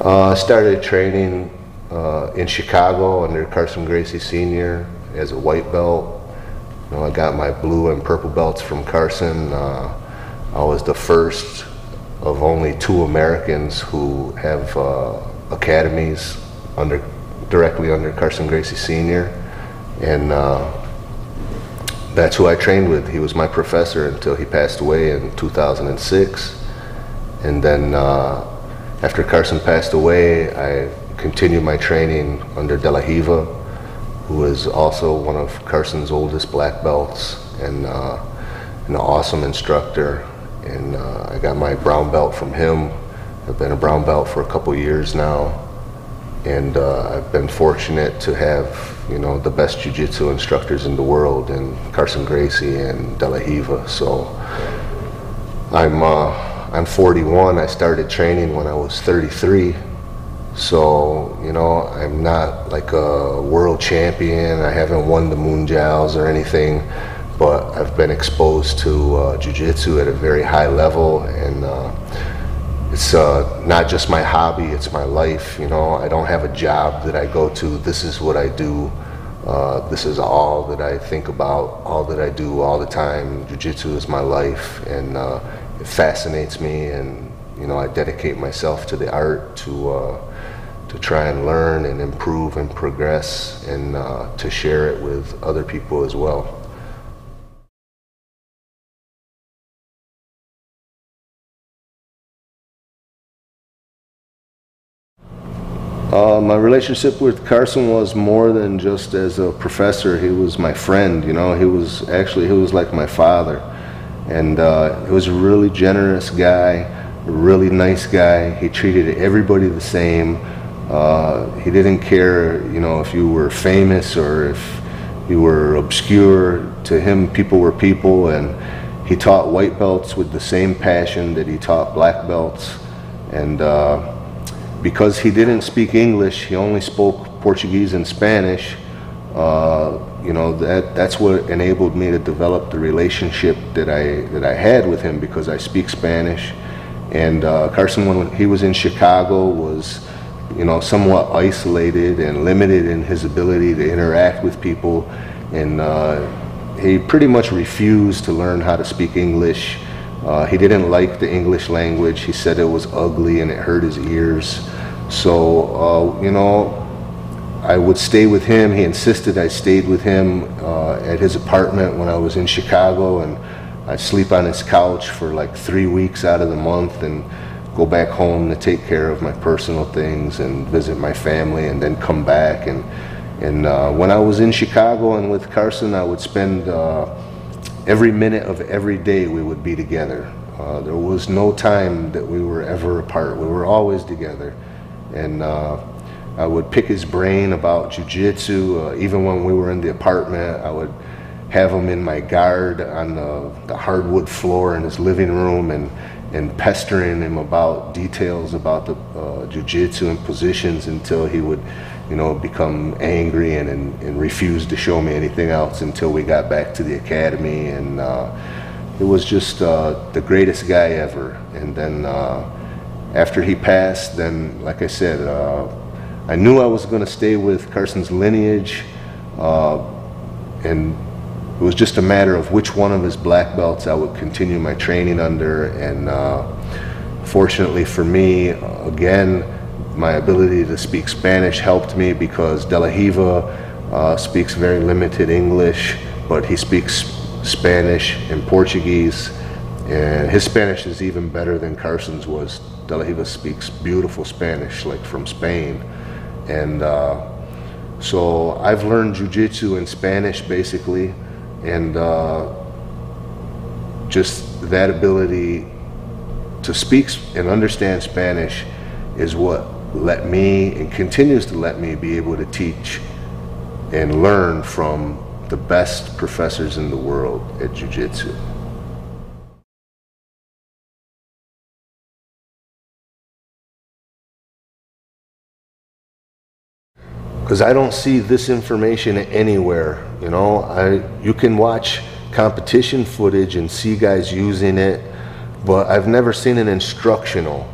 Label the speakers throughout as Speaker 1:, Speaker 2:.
Speaker 1: I started training in Chicago under Carson Gracie Sr. as a white belt. I got my blue and purple belts from Carson. I was the first of only 2 Americans who have academies directly under Carson Gracie Sr. And that's who I trained with. He was my professor until he passed away in 2006. And then after Carson passed away, I continued my training under De La Riva, who is also one of Carson's oldest black belts and an awesome instructor. And I got my brown belt from him. I've been a brown belt for a couple years now. And I've been fortunate to have, the best jiu-jitsu instructors in the world, in Carson Gracie and De La Riva. So I'm 41. I started training when I was 33. So, I'm not like a world champion. I haven't won the Mundials or anything, but I've been exposed to jiu-jitsu at a very high level, and it's not just my hobby, it's my life. I don't have a job that I go to. This is what I do. This is all that I think about, all that I do all the time. Jiu-jitsu is my life, and it fascinates me, and I dedicate myself to the art to try and learn and improve and progress, and to share it with other people as well. My relationship with Carson was more than just as a professor. He was my friend, he was like my father. And he was a really generous guy, a really nice guy. He treated everybody the same. He didn't care, if you were famous or if you were obscure. To him, people were people, and he taught white belts with the same passion that he taught black belts. And because he didn't speak English, he only spoke Portuguese and Spanish. That's what enabled me to develop the relationship that I had with him, because I speak Spanish. And Carson, when he was in Chicago, was somewhat isolated and limited in his ability to interact with people, and he pretty much refused to learn how to speak English. He didn't like the English language. He said it was ugly and it hurt his ears. So, I would stay with him. He insisted I stayed with him at his apartment when I was in Chicago, and I'd sleep on his couch for like 3 weeks out of the month and go back home to take care of my personal things and visit my family, and then come back. And when I was in Chicago and with Carson, I would spend every minute of every day we would be together. There was no time that we were ever apart. We were always together. And I would pick his brain about jiu-jitsu. Even when we were in the apartment, I would have him in my guard on the hardwood floor in his living room, and pestering him about details about the jiu-jitsu and positions, until he would become angry and refuse to show me anything else until we got back to the academy. And it was just the greatest guy ever. And then after he passed, then, like I said, I knew I was going to stay with Carson's lineage, and it was just a matter of which one of his black belts I would continue my training under. And fortunately for me, again, my ability to speak Spanish helped me, because De La Riva speaks very limited English, but he speaks Spanish and Portuguese, and his Spanish is even better than Carson's was. De La Riva speaks beautiful Spanish, like from Spain. And so I've learned jiu-jitsu in Spanish, basically, and just that ability to speak and understand Spanish is what let me, and continues to let me, be able to teach and learn from the best professors in the world at jiu-jitsu. Because I don't see this information anywhere. You can watch competition footage and see guys using it, but I've never seen an instructional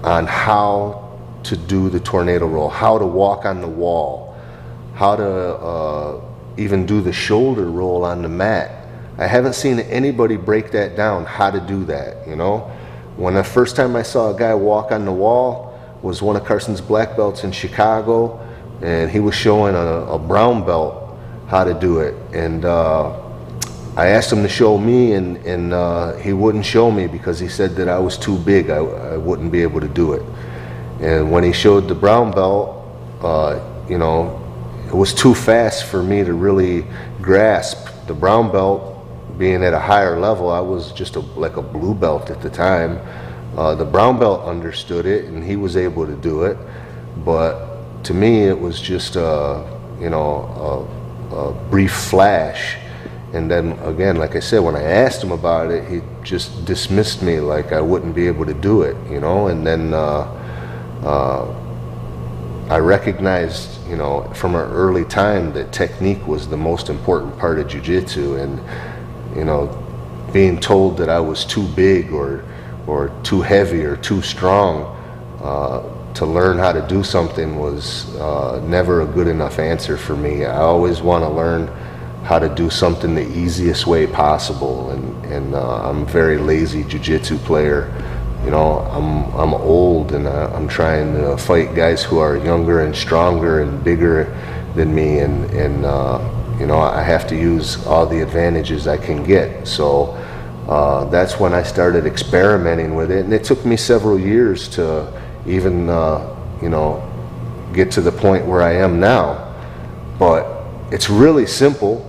Speaker 1: on how to do the tornado roll, how to walk on the wall, how to even do the shoulder roll on the mat. I haven't seen anybody break that down, how to do that, you know. When the first time I saw a guy walk on the wall was one of Carson's black belts in Chicago, and he was showing a brown belt how to do it. And I asked him to show me, and he wouldn't show me because he said that I was too big, I wouldn't be able to do it. And when he showed the brown belt, you know, it was too fast for me to really grasp. The brown belt, being at a higher level, I was just like a blue belt at the time. The brown belt understood it, and he was able to do it. But to me, it was just you know, a brief flash. And then again, like I said, when I asked him about it, he just dismissed me like I wouldn't be able to do it, you know. And then I recognized, you know, from an early time that technique was the most important part of jiu-jitsu. And, you know, being told that I was too big or too heavy or too strong to learn how to do something was never a good enough answer for me. I always want to learn how to do something the easiest way possible, and I'm a very lazy jiu-jitsu player. You know, I'm old, and I'm trying to fight guys who are younger and stronger and bigger than me, and you know, I have to use all the advantages I can get. So that's when I started experimenting with it, and it took me several years to even you know, get to the point where I am now. But it's really simple,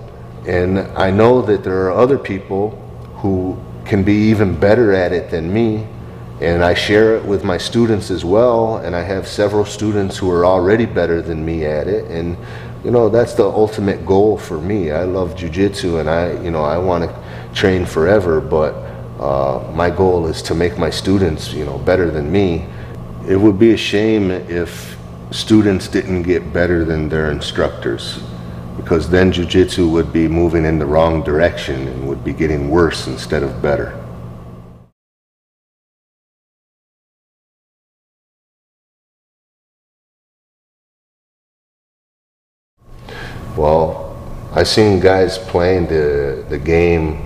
Speaker 1: and I know that there are other people who can be even better at it than me, and I share it with my students as well, and I have several students who are already better than me at it. And you know, that's the ultimate goal for me. I love jiu-jitsu, and I want to train forever, but my goal is to make my students, you know, better than me. It would be a shame if students didn't get better than their instructors, because then jiu-jitsu would be moving in the wrong direction and would be getting worse instead of better. Well, I've seen guys playing the game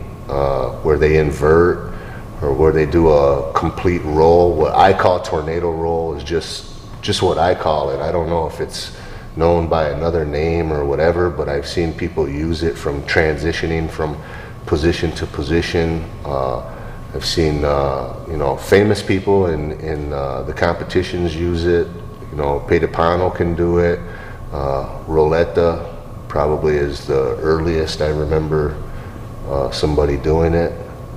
Speaker 1: where they invert or where they do a complete roll. What I call tornado roll is just what I call it. I don't know if it's known by another name or whatever, but I've seen people use it from transitioning from position to position. I've seen you know, famous people in the competitions use it. You know, Pedapano can do it. Roletta probably is the earliest I remember somebody doing it,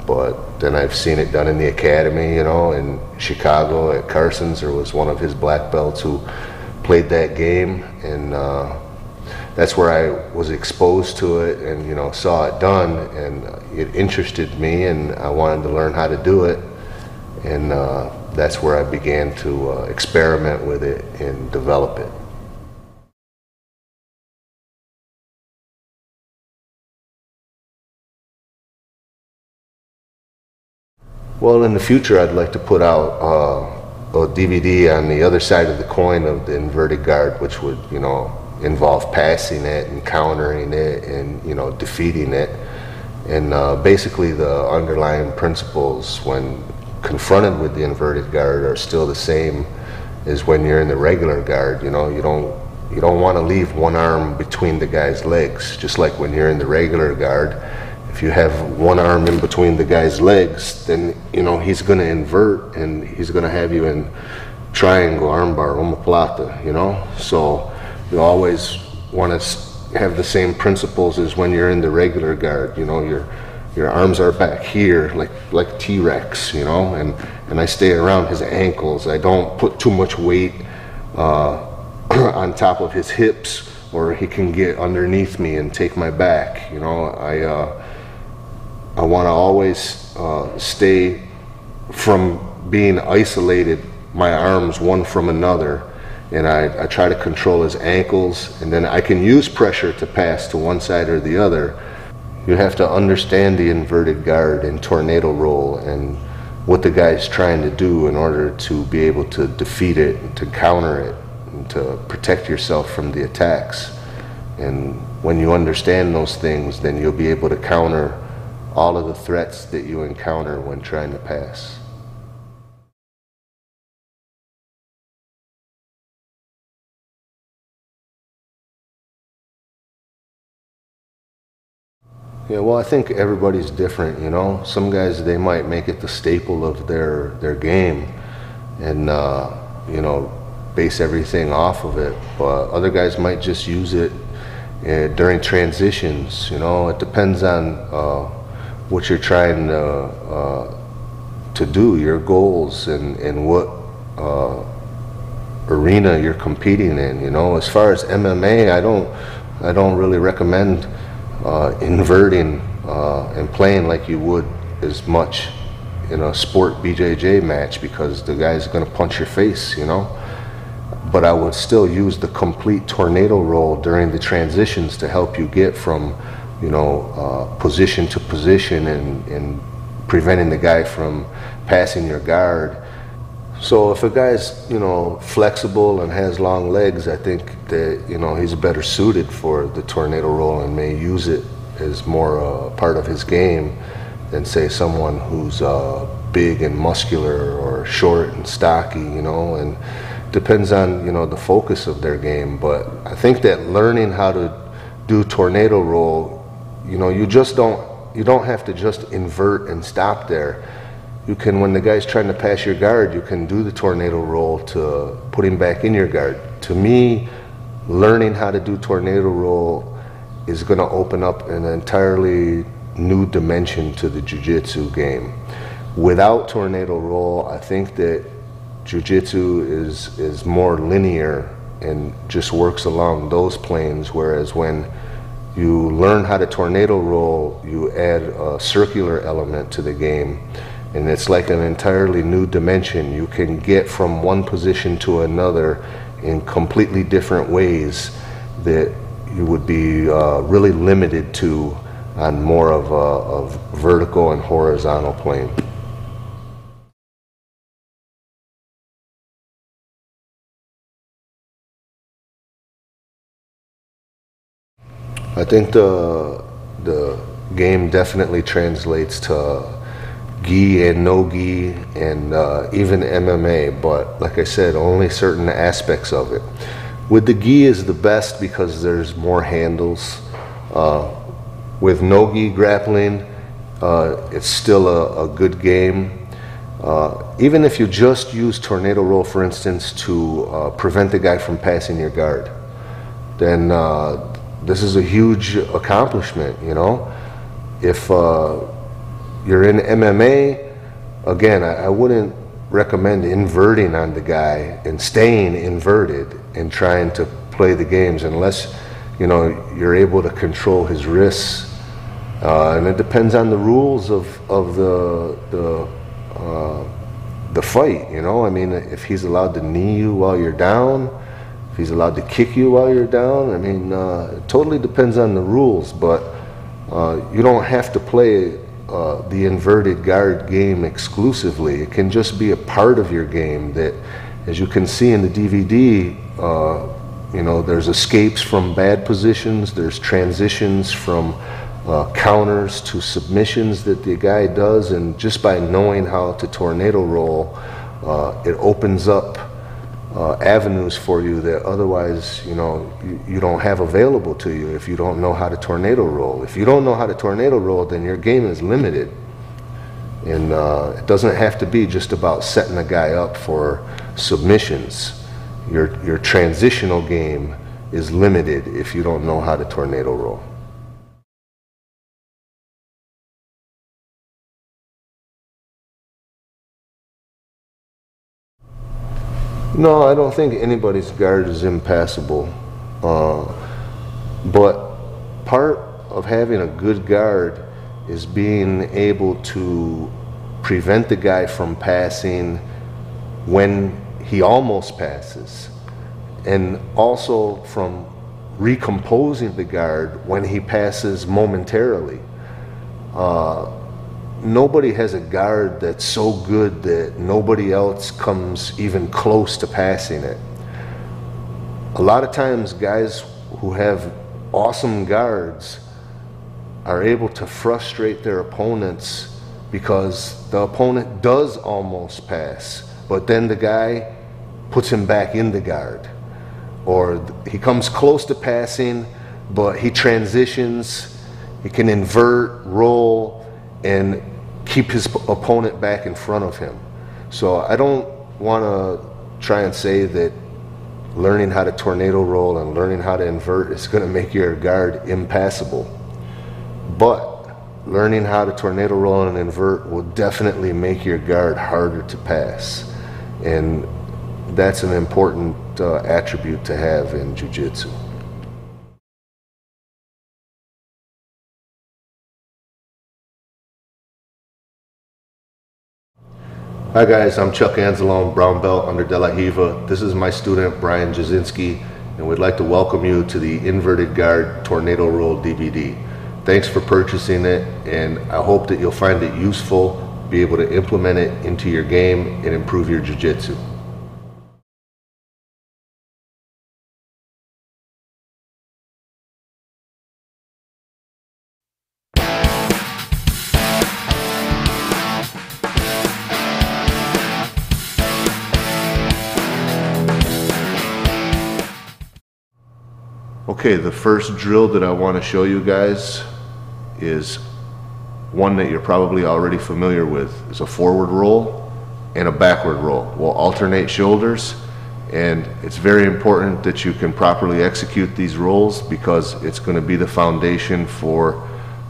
Speaker 1: but then I've seen it done in the academy, you know, in Chicago at Carson's. There was one of his black belts who played that game, and that's where I was exposed to it, and you know, saw it done, and it interested me, and I wanted to learn how to do it, and that's where I began to experiment with it and develop it. Well, in the future, I'd like to put out a DVD on the other side of the coin of the inverted guard, which would, you know, involve passing it and countering it and, you know, defeating it. And basically the underlying principles when confronted with the inverted guard are still the same as when you're in the regular guard. You know, you don't want to leave one arm between the guy's legs, just like when you're in the regular guard. If you have one arm in between the guy's legs, then, you know, he's going to invert and he's going to have you in triangle, armbar, omoplata, you know. So you always want to have the same principles as when you're in the regular guard. You know, your arms are back here like T-Rex, you know, and I stay around his ankles. I don't put too much weight on top of his hips, or he can get underneath me and take my back. You know, I want to always stay from being isolated, my arms one from another, and I try to control his ankles, and then I can use pressure to pass to one side or the other. You have to understand the inverted guard and tornado roll and what the guy's trying to do in order to be able to defeat it, to counter it, and to protect yourself from the attacks. And when you understand those things, then you'll be able to counter all of the threats that you encounter when trying to pass. Yeah, well, I think everybody's different, you know. Some guys, they might make it the staple of their game and, you know, base everything off of it. But other guys might just use it during transitions, you know. It depends on what you're trying to do, your goals, and what arena you're competing in, you know. As far as MMA, I don't really recommend inverting and playing like you would as much in a sport BJJ match, because the guy's going to punch your face, you know. But I would still use the complete tornado roll during the transitions to help you get from, you know, position to position and preventing the guy from passing your guard. So if a guy's, you know, flexible and has long legs, I think that, you know, he's better suited for the tornado roll and may use it as more part of his game than, say, someone who's big and muscular or short and stocky, you know. And depends on, you know, the focus of their game. But I think that learning how to do tornado roll, you know, you don't have to just invert and stop there. You can, when the guy's trying to pass your guard, you can do the tornado roll to put him back in your guard. To me, learning how to do tornado roll is going to open up an entirely new dimension to the jiu-jitsu game. Without tornado roll, I think that jiu-jitsu is more linear and just works along those planes, whereas when you learn how to tornado roll, you add a circular element to the game. And it's like an entirely new dimension. You can get from one position to another in completely different ways that you would be really limited to on more of a vertical and horizontal plane. I think the game definitely translates to gi and no gi and even MMA, but like I said, only certain aspects of it. With the gi is the best because there's more handles. With no gi grappling, it's still a good game. Even if you just use tornado roll, for instance, to prevent the guy from passing your guard, then this is a huge accomplishment, you know. If you're in MMA, again, I wouldn't recommend inverting on the guy and staying inverted and trying to play the games unless, you know, you're able to control his wrists. And it depends on the rules of the fight, you know. I mean, if he's allowed to knee you while you're down, if he's allowed to kick you while you're down, I mean, it totally depends on the rules, but you don't have to play the inverted guard game exclusively. It can just be a part of your game that, as you can see in the DVD, you know, there's escapes from bad positions, there's transitions from counters to submissions that the guy does, and just by knowing how to tornado roll, it opens up avenues for you that otherwise, you know, you don't have available to you if you don't know how to tornado roll. If you don't know how to tornado roll, then your game is limited. And it doesn't have to be just about setting a guy up for submissions. Your transitional game is limited if you don't know how to tornado roll. No, I don't think anybody's guard is impassable. But part of having a good guard is being able to prevent the guy from passing when he almost passes, and also from recomposing the guard when he passes momentarily. nobody has a guard that's so good that nobody else comes even close to passing it. A lot of times guys who have awesome guards are able to frustrate their opponents because the opponent does almost pass, but then the guy puts him back in the guard. Or he comes close to passing, but he transitions, he can invert, roll, and keep his opponent back in front of him. So I don't want to try and say that learning how to tornado roll and learning how to invert is going to make your guard impassable. But learning how to tornado roll and invert will definitely make your guard harder to pass. And that's an important attribute to have in jiu-jitsu. Hi guys, I'm Chuck Anzalone, brown belt under De La Riva. This is my student Brian Jasinski, and we'd like to welcome you to the Inverted Guard Tornado Roll DVD. Thanks for purchasing it, and I hope that you'll find it useful, be able to implement it into your game, and improve your jiu-jitsu. Okay, the first drill that I want to show you guys is one that you're probably already familiar with. It's a forward roll and a backward roll. We'll alternate shoulders, and it's very important that you can properly execute these rolls because it's going to be the foundation for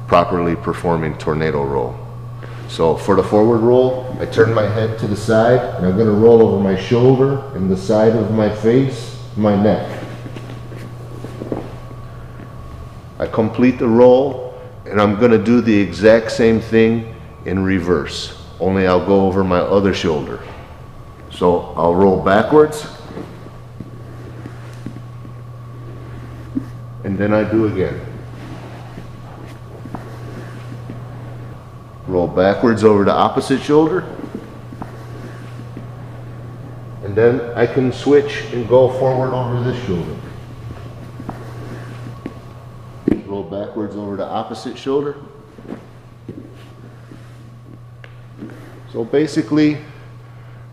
Speaker 1: properly performing tornado roll. So for the forward roll, I turn my head to the side and I'm going to roll over my shoulder and the side of my face, my neck. I complete the roll, and I'm going to do the exact same thing in reverse, only I'll go over my other shoulder. So I'll roll backwards, and then I do again. Roll backwards over the opposite shoulder, and then I can switch and go forward over this shoulder. Roll backwards over the opposite shoulder. So basically,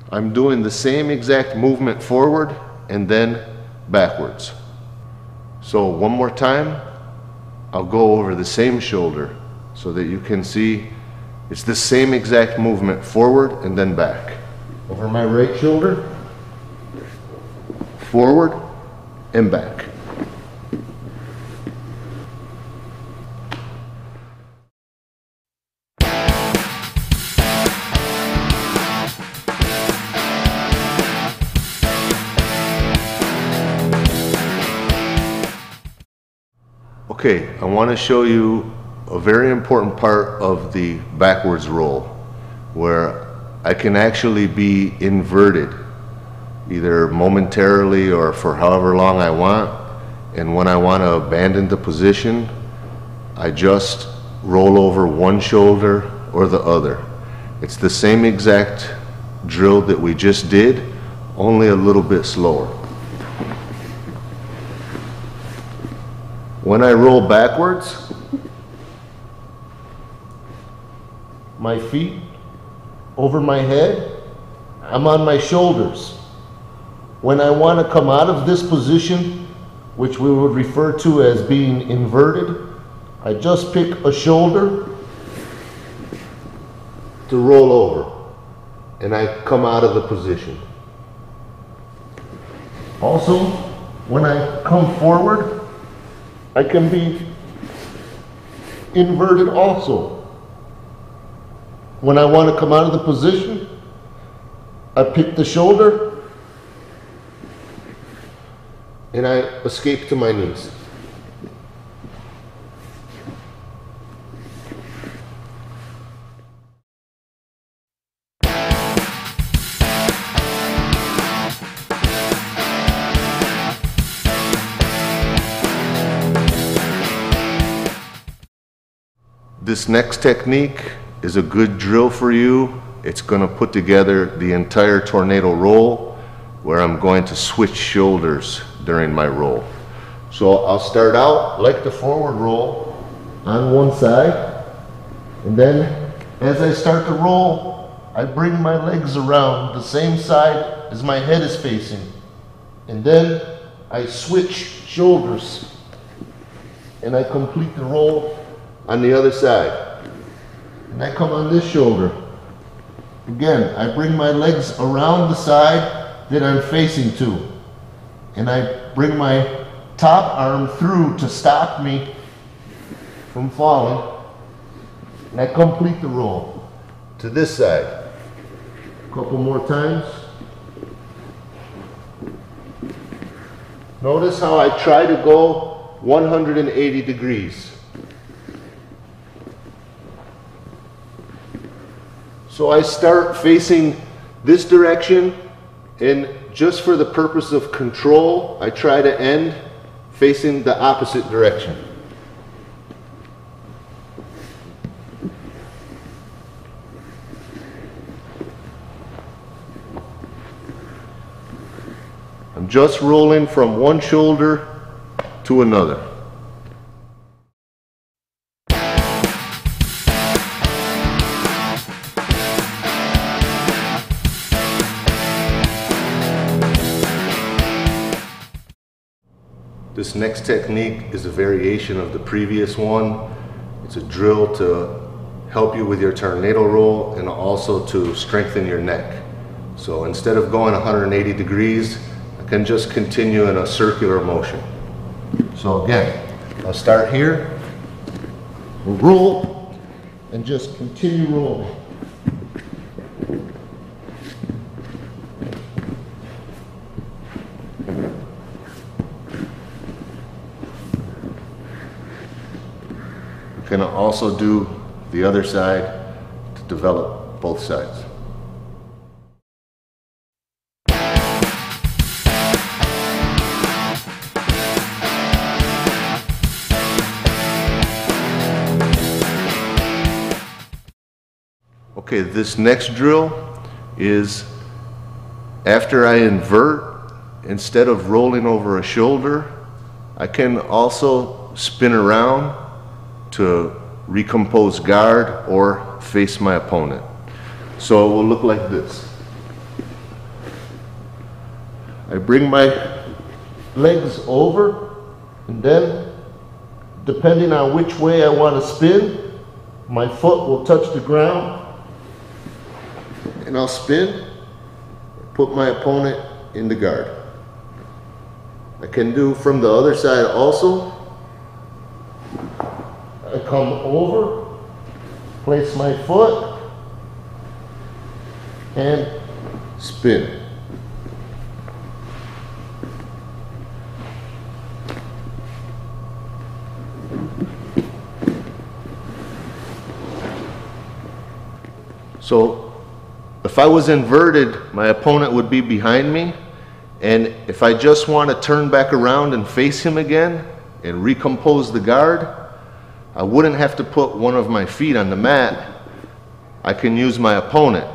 Speaker 1: I'm doing the same exact movement forward and then backwards. So one more time, I'll go over the same shoulder so that you can see it's the same exact movement forward and then back. Over my right shoulder, forward and back. Okay, I want to show you a very important part of the backwards roll where I can actually be inverted either momentarily or for however long I want, and when I want to abandon the position I just roll over one shoulder or the other. It's the same exact drill that we just did, only a little bit slower. When I roll backwards, my feet over my head, I'm on my shoulders. When I want to come out of this position, which we would refer to as being inverted, I just pick a shoulder to roll over, and I come out of the position. Also, when I come forward, I can be inverted also. When I want to come out of the position, I pick the shoulder and I escape to my knees. This next technique is a good drill for you. It's going to put together the entire tornado roll, where I'm going to switch shoulders during my roll. So I'll start out like the forward roll on one side, and then as I start to roll, I bring my legs around the same side as my head is facing, and then I switch shoulders and I complete the roll on the other side. And I come on this shoulder. Again, I bring my legs around the side that I'm facing to, and I bring my top arm through to stop me from falling, and I complete the roll to this side. A couple more times. Notice how I try to go 180 degrees. So I start facing this direction, and just for the purpose of control, I try to end facing the opposite direction. I'm just rolling from one shoulder to another. This next technique is a variation of the previous one. It's a drill to help you with your tornado roll and also to strengthen your neck. So instead of going 180 degrees, I can just continue in a circular motion. So again, I'll start here, we'll roll, and just continue rolling. Can also do the other side to develop both sides. Okay, this next drill is after I invert, instead of rolling over a shoulder, I can also spin around to recompose guard or face my opponent. So it will look like this. I bring my legs over, and then depending on which way I want to spin, my foot will touch the ground, and I'll spin, put my opponent in the guard. I can do from the other side also. I come over, place my foot, and spin. So if I was inverted, my opponent would be behind me, and if I just want to turn back around and face him again and recompose the guard, I wouldn't have to put one of my feet on the mat. I can use my opponent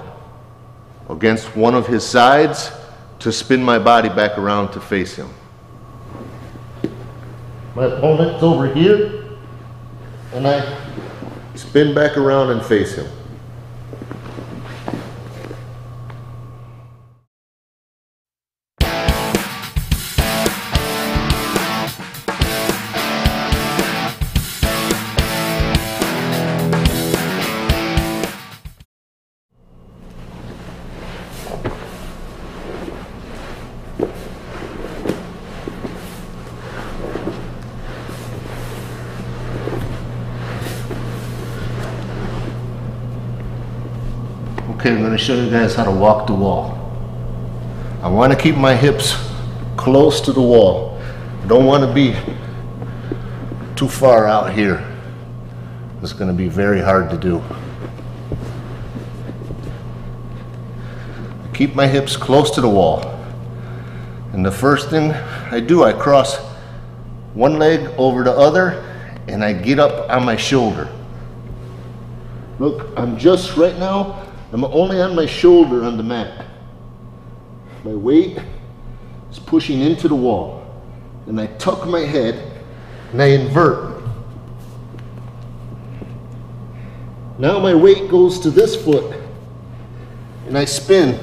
Speaker 1: against one of his sides to spin my body back around to face him. My opponent's over here, and I spin back around and face him. Okay, I'm going to show you guys how to walk the wall. I want to keep my hips close to the wall. I don't want to be too far out here. It's going to be very hard to do. Keep my hips close to the wall. And the first thing I do, I cross one leg over the other, and I get up on my shoulder.
Speaker 2: Look, I'm just right now, I'm only on my shoulder on the mat. My weight is pushing into the wall. And I tuck my head and I invert. Now my weight goes to this foot and I spin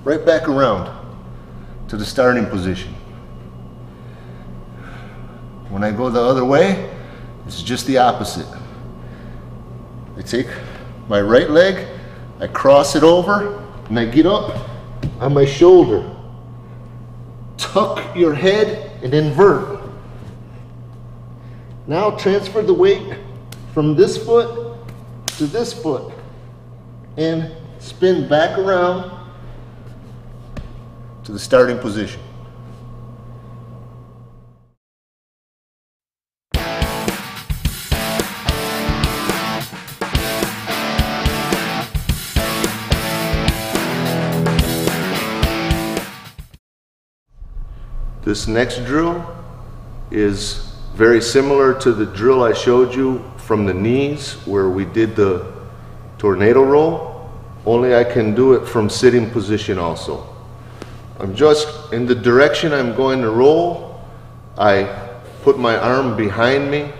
Speaker 2: right back around to the starting position. When I go the other way, it's just the opposite. I take my right leg, I cross it over, and I get up on my shoulder. Tuck your head and invert. Now transfer the weight from this foot to this foot and spin back around to the starting position.
Speaker 1: This next drill is very similar to the drill I showed you from the knees where we did the tornado roll, only I can do it from sitting position also. I'm just in the direction I'm going to roll. I put my arm behind me,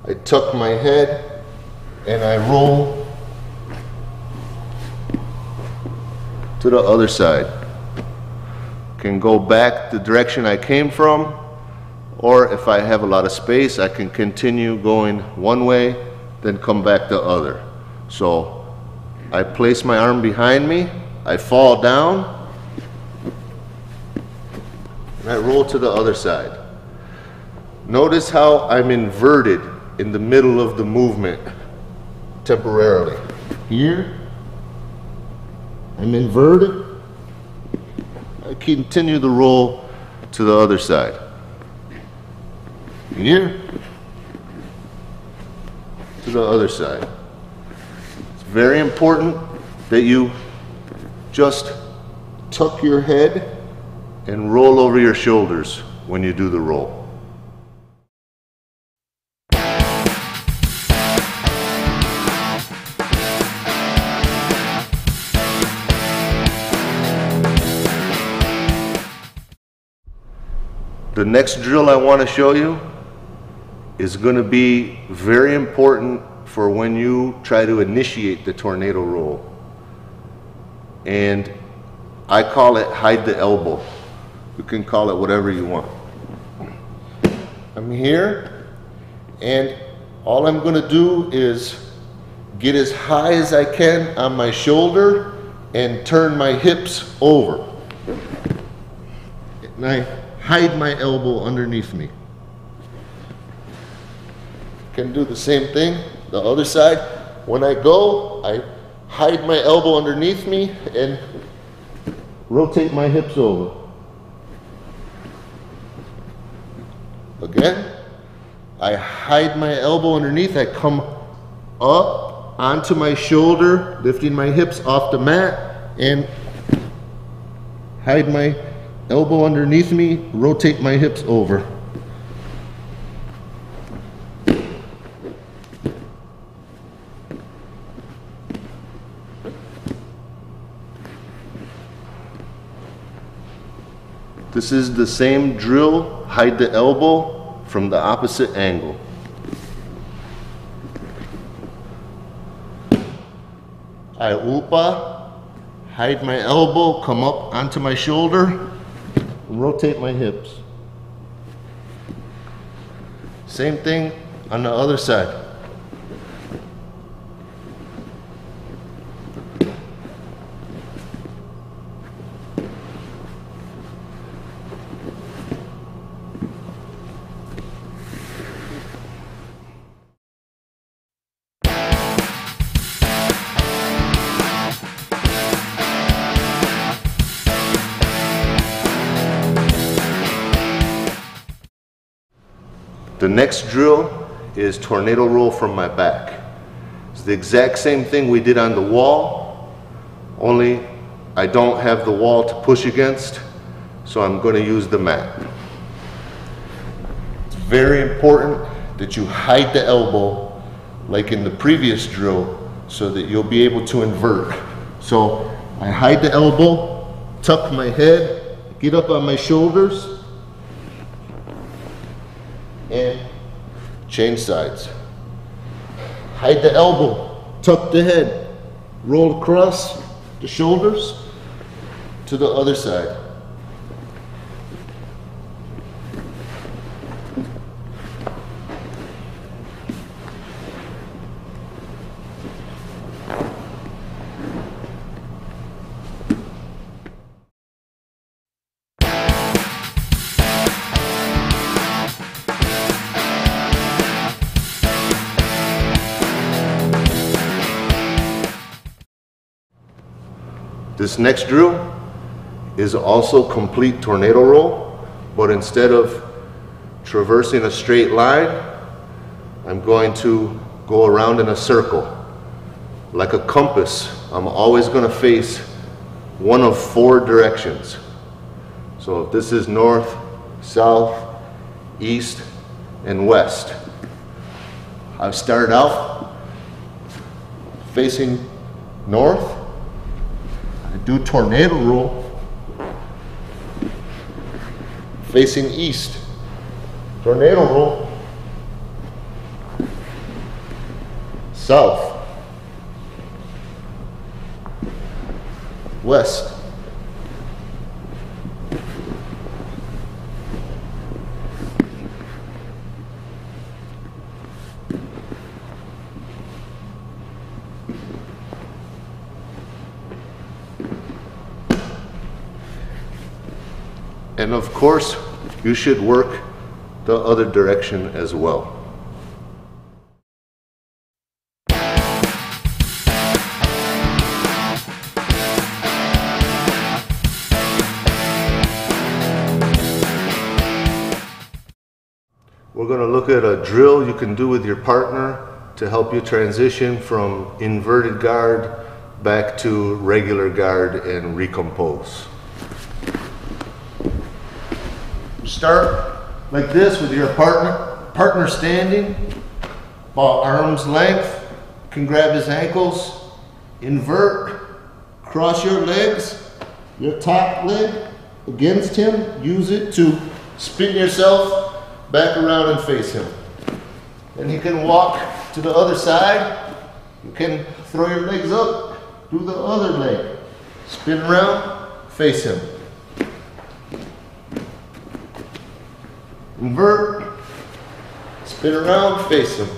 Speaker 1: I tuck my head, and I roll to the other side. Can go back the direction I came from, or if I have a lot of space, I can continue going one way, then come back the other. So I place my arm behind me, I fall down, and I roll to the other side. Notice how I'm inverted in the middle of the movement temporarily.
Speaker 2: Here, I'm inverted.
Speaker 1: I continue the roll to the other side. Here, to the other side. It's very important that you just tuck your head and roll over your shoulders when you do the roll. The next drill I want to show you is going to be very important for when you try to initiate the tornado roll. And I call it hide the elbow. You can call it whatever you want. I'm here, and all I'm going to do is get as high as I can on my shoulder and turn my hips over. And I hide my elbow underneath me. Can do the same thing, the other side. When I go, I hide my elbow underneath me and rotate my hips over. Again, I hide my elbow underneath, I come up onto my shoulder, lifting my hips off the mat, and hide my elbow underneath me, rotate my hips over. This is the same drill, hide the elbow from the opposite angle. I upa, hide my elbow, come up onto my shoulder, rotate my hips. Same thing on the other side. The next drill is tornado roll from my back. It's the exact same thing we did on the wall, only I don't have the wall to push against, so I'm going to use the mat. It's very important that you hide the elbow
Speaker 2: like in the previous drill, so that you'll be able to invert. So I hide the elbow, tuck my head, get up on my shoulders, and change sides. Hide the elbow, tuck the head, roll across the shoulders to the other side.
Speaker 1: This next drill is also complete tornado roll, but instead of traversing a straight line, I'm going to go around in a circle. Like a compass, I'm always going to face one of 4 directions. So if this is north, south, east, and west, I've started out facing north. I do tornado roll facing east, tornado roll south, west, and of course, you should work the other direction as well. We're going to look at a drill you can do with your partner to help you transition from inverted guard back to regular guard and recompose. Start like this with your partner standing about arm's length. You can grab his ankles, invert, cross your legs, your top leg against him, use it to spin yourself back around and face him. Then you can walk to the other side. You can throw your legs up, do the other leg, spin around, face him. Invert, spin around, face him.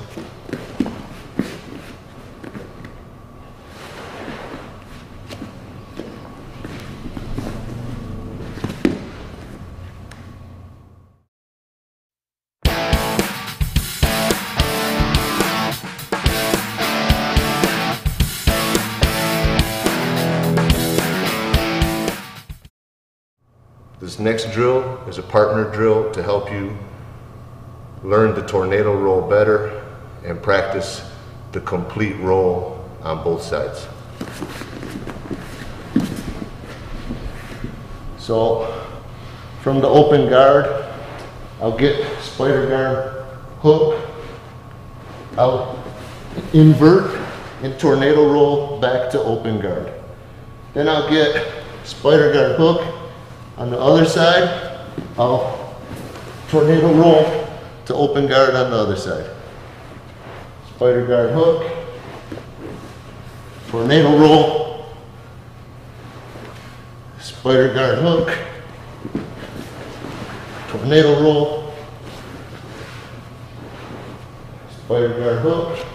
Speaker 1: This next drill is a partner drill to help you learn the tornado roll better and practice the complete roll on both sides. So from the open guard, I'll get spider guard hook, I'll invert and tornado roll back to open guard. Then I'll get spider guard hook. On the other side, I'll tornado roll to open guard on the other side. Spider guard hook, tornado roll, spider guard hook, tornado roll, spider guard hook,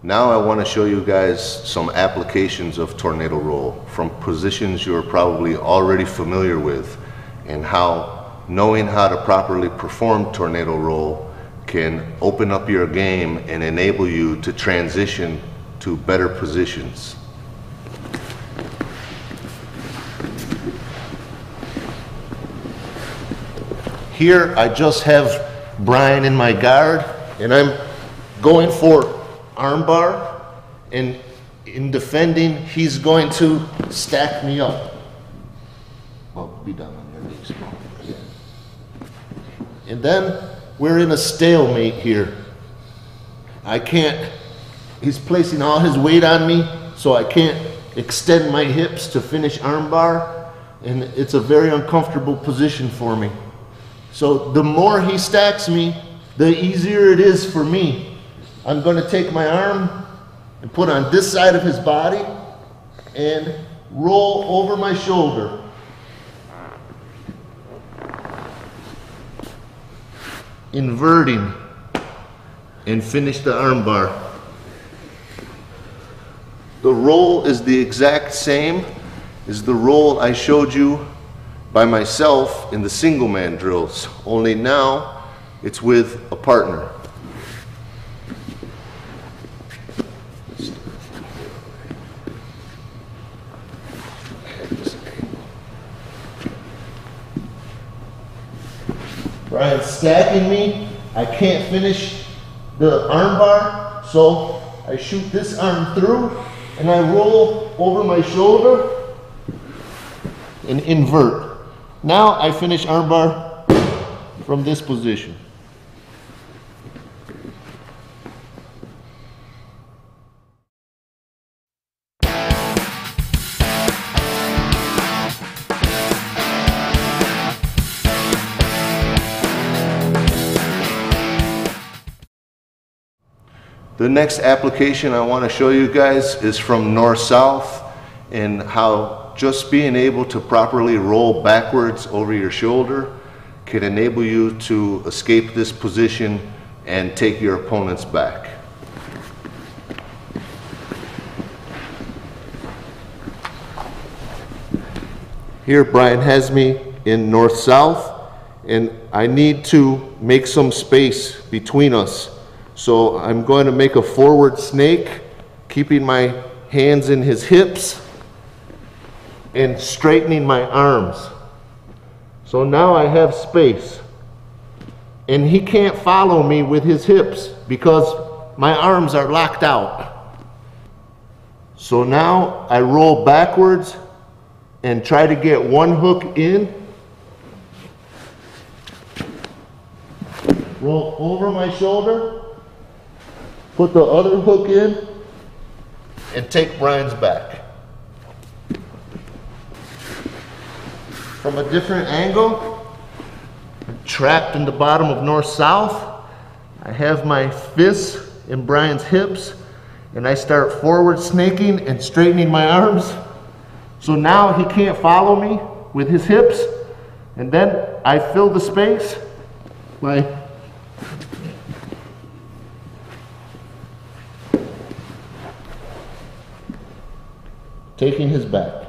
Speaker 1: Now I want to show you guys some applications of tornado roll from positions you're probably already familiar with and how knowing how to properly perform tornado roll can open up your game and enable you to transition to better positions. Here I just have Brian in my guard and I'm going for armbar, and in defending he's going to stack me up. Well, be down on your knees. And then we're in a stalemate here. I can't, he's placing all his weight on me, so I can't extend my hips to finish armbar, and it's a very uncomfortable position for me. So the more he stacks me, the easier it is for me. I'm going to take my arm and put on this side of his body and roll over my shoulder. Inverting and finish the armbar. The roll is the exact same as the roll I showed you by myself in the single man drills, only now it's with a partner. Brian's stacking me. I can't finish the armbar, so I shoot this arm through and I roll over my shoulder and invert. Now I finish armbar from this position. The next application I want to show you guys is from north-south, and how just being able to properly roll backwards over your shoulder can enable you to escape this position and take your opponent's back. Here Brian has me in north-south, and I need to make some space between us. So I'm going to make a forward snake, keeping my hands in his hips and straightening my arms. So now I have space. And he can't follow me with his hips because my arms are locked out. So now I roll backwards and try to get one hook in, roll over my shoulder, put the other hook in, and take Brian's back. From a different angle, I'm trapped in the bottom of north-south. I have my fists in Brian's hips, and I start forward snaking and straightening my arms. So now he can't follow me with his hips, and then I fill the space by taking his back.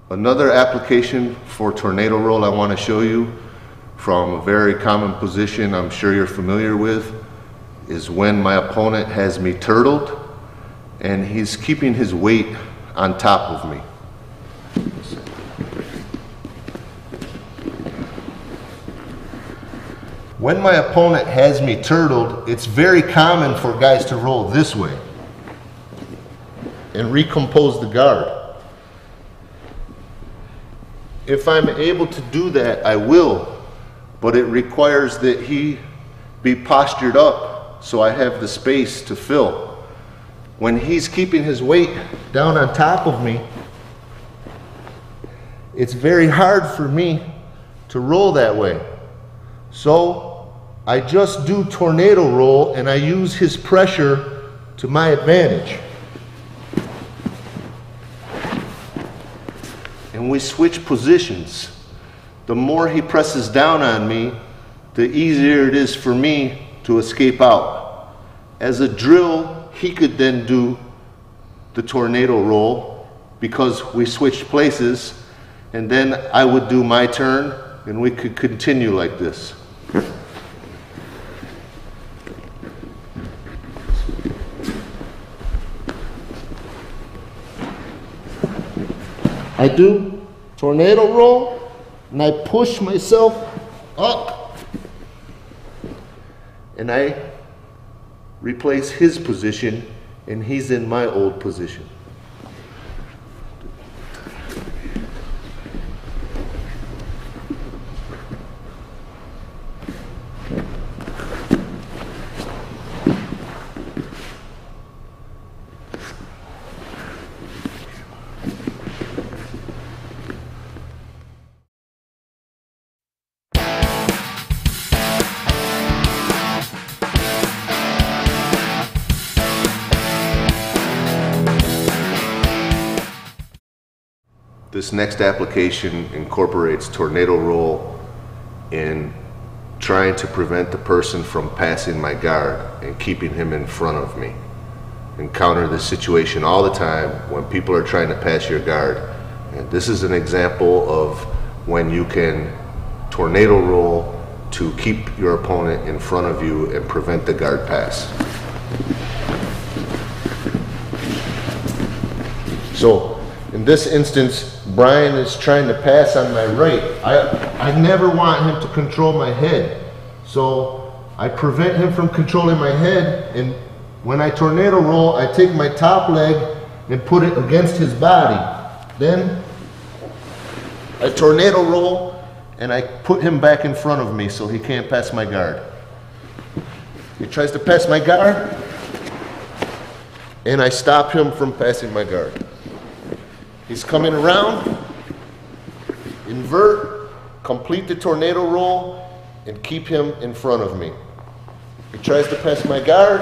Speaker 1: Another application for tornado roll I want to show you from a very common position I'm sure you're familiar with is when my opponent has me turtled and he's keeping his weight on top of me. When my opponent has me turtled, it's very common for guys to roll this way and recompose the guard. If I'm able to do that, I will, but it requires that he be postured up so I have the space to fill. When he's keeping his weight down on top of me, it's very hard for me to roll that way. So I just do tornado roll and I use his pressure to my advantage. And we switch positions. The more he presses down on me, the easier it is for me to escape out. As a drill, he could then do the tornado roll because we switched places, and then I would do my turn and we could continue like this. I do tornado roll and I push myself up and I replace his position and he's in my old position. This next application incorporates tornado roll in trying to prevent the person from passing my guard and keeping him in front of me. Encounter this situation all the time when people are trying to pass your guard. And this is an example of when you can tornado roll to keep your opponent in front of you and prevent the guard pass. So in this instance, Brian is trying to pass on my right. I never want him to control my head. So I prevent him from controlling my head, and when I tornado roll, I take my top leg and put it against his body. Then I tornado roll and I put him back in front of me so he can't pass my guard. He tries to pass my guard and I stop him from passing my guard. He's coming around, invert, complete the tornado roll, and keep him in front of me. He tries to pass my guard,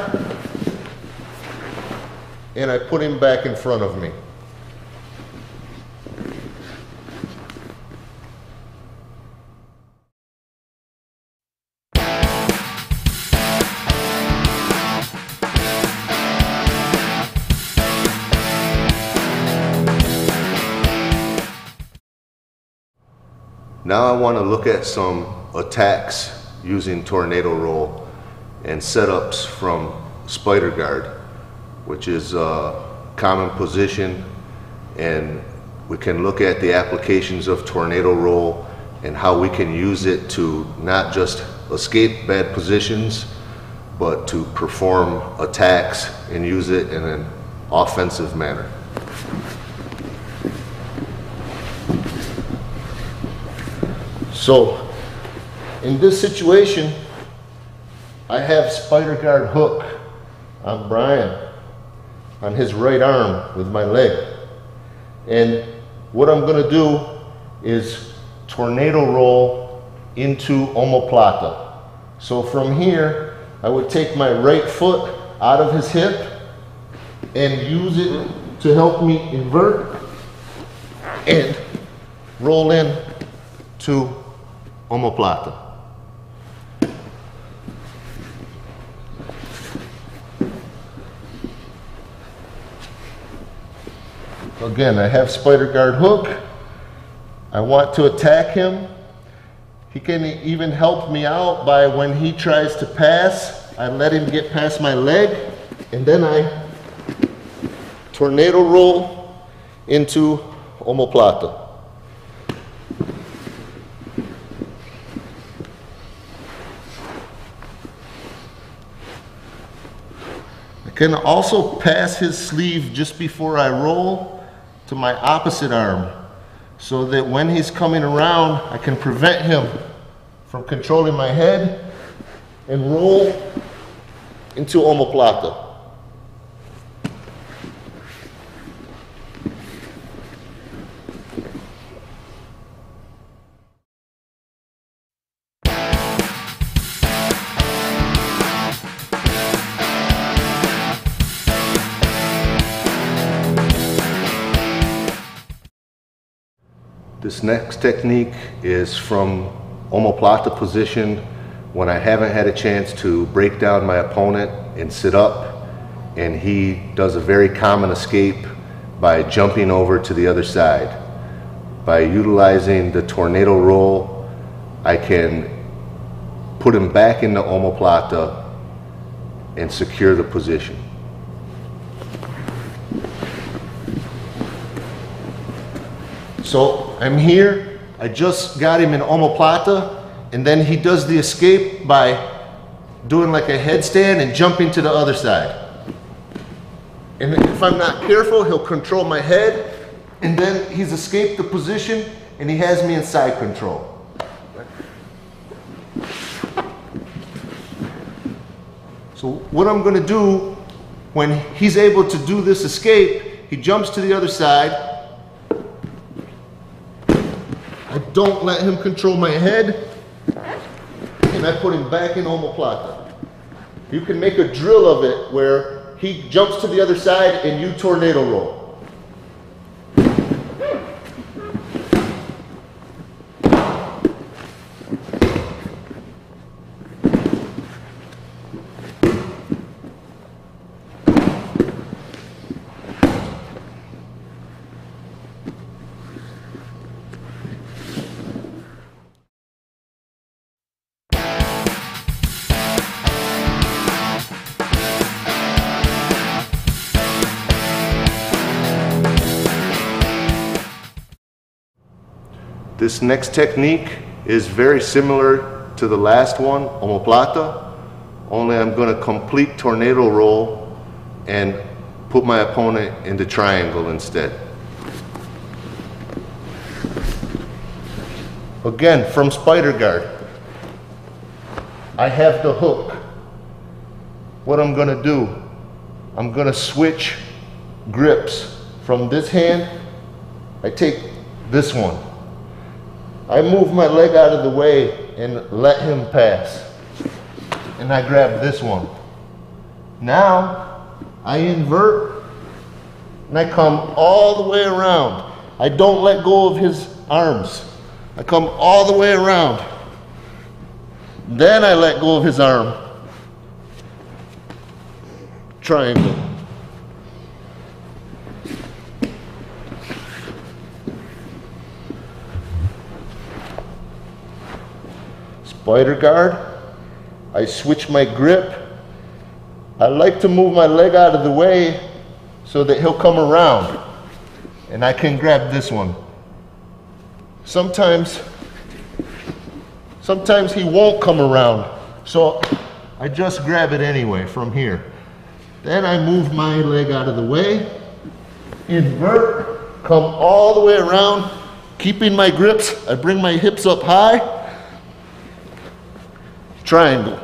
Speaker 1: and I put him back in front of me. Now I want to look at some attacks using tornado roll and setups from spider guard, which is a common position, and we can look at the applications of tornado roll and how we can use it to not just escape bad positions, but to perform attacks and use it in an offensive manner. So, in this situation, I have spider guard hook on Brian, on his right arm with my leg. And what I'm going to do is tornado roll into omoplata. So from here, I would take my right foot out of his hip and use it to help me invert and roll in to omoplata. Again, I have spider guard hook. I want to attack him. He can even help me out by when he tries to pass, I let him get past my leg, and then I tornado roll into omoplata. I can also pass his sleeve just before I roll to my opposite arm, so that when he's coming around, I can prevent him from controlling my head
Speaker 2: and roll into omoplata.
Speaker 1: This next technique is from omoplata position when I haven't had a chance to break down my opponent and sit up, and he does a very common escape by jumping over to the other side. By utilizing the tornado roll, I can put him back into omoplata and secure the position. So I'm here, I just got him in omoplata, and then he does the escape by doing like a headstand and jumping to the other side. And if I'm not careful, he'll control my head, and then he's escaped the position and he has me in side control. So what I'm gonna do when he's able to do this escape, he jumps to the other side. I don't let him control my head, and I put him back in omoplata. You can make a drill of it where he jumps to the other side and you tornado roll. This next technique is very similar to the last one, omoplata, only I'm going to complete tornado roll and put my opponent into triangle instead. Again, from spider guard, I have the hook. What I'm going to do, I'm going to switch grips. From this hand, I take this one. I move my leg out of the way and let him pass. And I grab this one. Now, I invert and I come all the way around. I don't let go of his arms. I come all the way around. Then I let go of his arm. Triangle. Spider guard, I switch my grip. I like to move my leg out of the way so that he'll come around and I can grab this one. Sometimes he won't come around, so I just grab it anyway from here. Then I move my leg out of the way, invert, come all the way around, keeping my grips. I bring my hips up high. Triangle.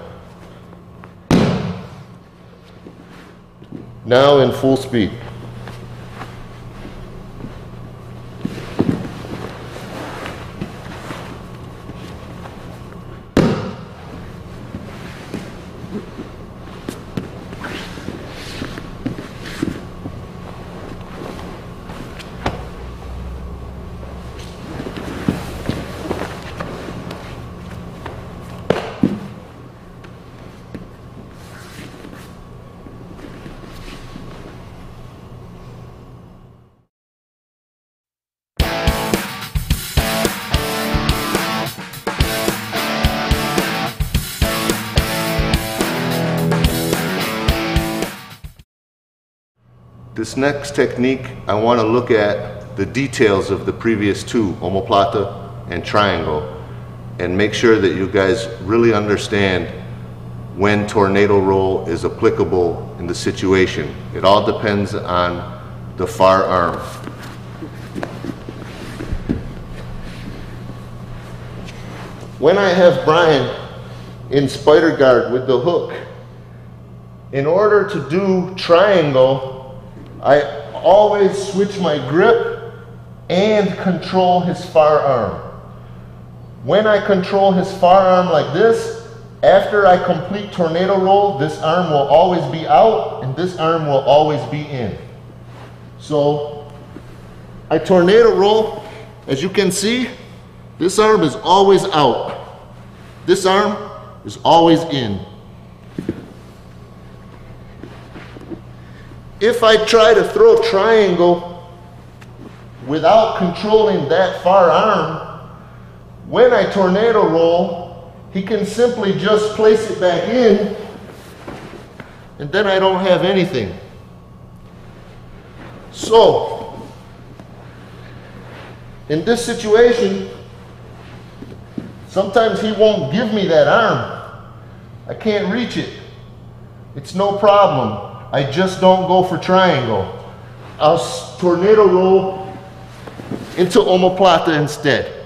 Speaker 1: Now in full speed. This next technique, I want to look at the details of the previous two, omoplata and triangle, and make sure that you guys really understand when tornado roll is applicable in the situation. It all depends on the far arm. When I have Brian
Speaker 2: in spider guard with the hook. In order to do triangle, I always switch my grip and control his far arm. When I control his far arm like this, after I complete tornado roll, this arm will always be out and this arm will always be in. So I tornado roll, as you can see, this arm is always out. This arm is always in. If I try to throw triangle without controlling that far arm, when I tornado roll, he can simply just place it back in, and then I don't have anything. So, in this situation, sometimes he won't give me that arm. I can't reach it. It's no problem. I just don't go for triangle. I'll tornado roll into omoplata instead.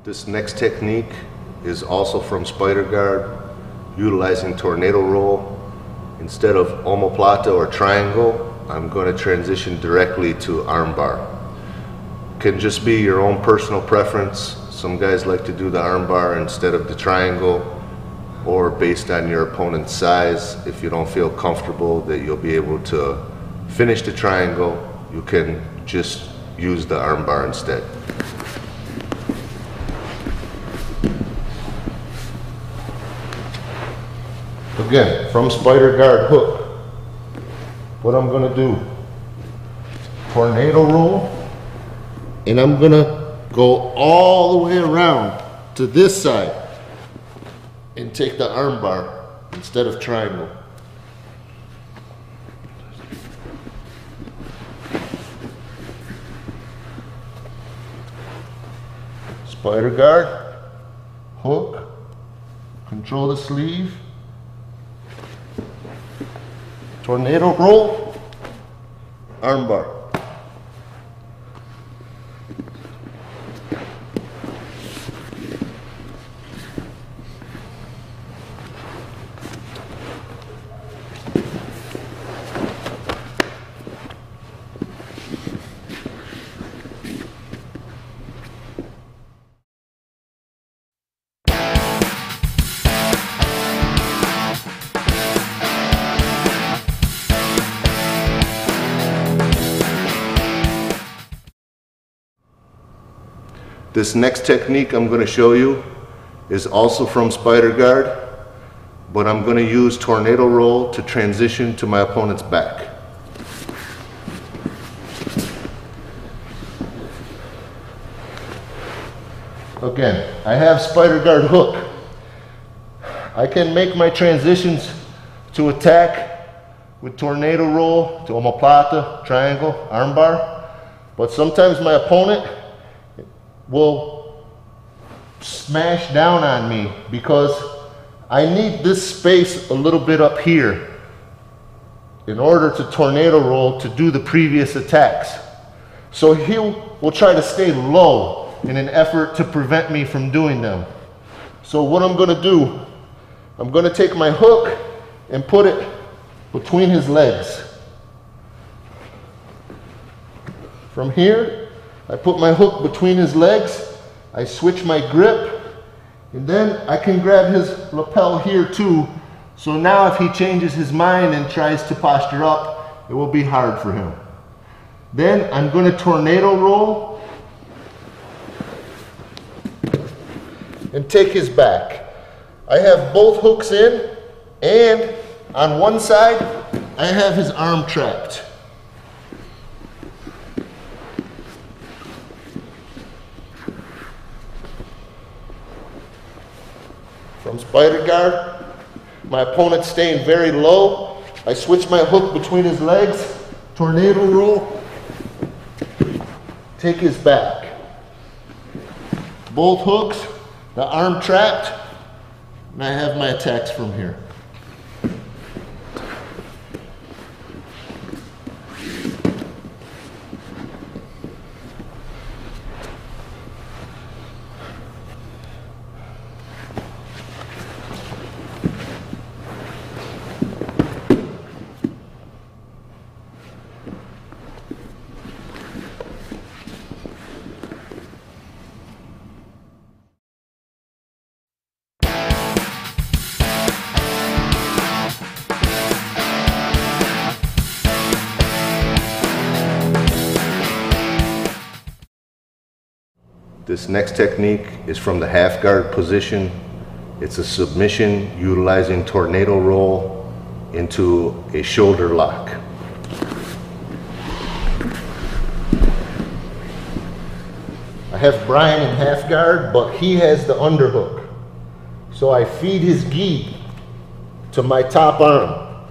Speaker 1: This next technique is also from spider guard, utilizing tornado roll. Instead of omoplata or triangle, I'm going to transition directly to armbar. Can just be your own personal preference. Some guys like to do the armbar instead of the triangle, or based on your opponent's size. If you don't feel comfortable that you'll be able to finish the triangle, you can just use the armbar instead.
Speaker 2: Again, from spider guard hook, what I'm gonna do, tornado roll, and I'm gonna go all the way around to this side and take the armbar instead of triangle. Spider guard, hook, control the sleeve, tornado roll, armbar.
Speaker 1: This next technique I'm going to show you is also from spider guard, but I'm going to use tornado roll to transition to my opponent's back.
Speaker 2: Again, I have spider guard hook. I can make my transitions to attack with tornado roll, to omoplata, triangle, armbar, but sometimes my opponent will smash down on me because I need this space a little bit up here in order to tornado roll to do the previous attacks. So he will try to stay low in an effort to prevent me from doing them. So what I'm going to do, I'm going to take my hook and put it between his legs. From here, I put my hook between his legs, I switch my grip, and then I can grab his lapel here too. So now if he changes his mind and tries to posture up, it will be hard for him. Then I'm going to tornado roll and take his back. I have both hooks in, and on one side, I have his arm trapped. From spider guard, my opponent staying very low. I switch my hook between his legs, tornado roll, take his back. Both hooks, the arm trapped, and I have my attacks from here.
Speaker 1: This next technique is from the half guard position. It's a submission utilizing tornado roll into a shoulder lock.
Speaker 2: I have Brian in half guard, but he has the underhook. So I feed his gi to my top arm.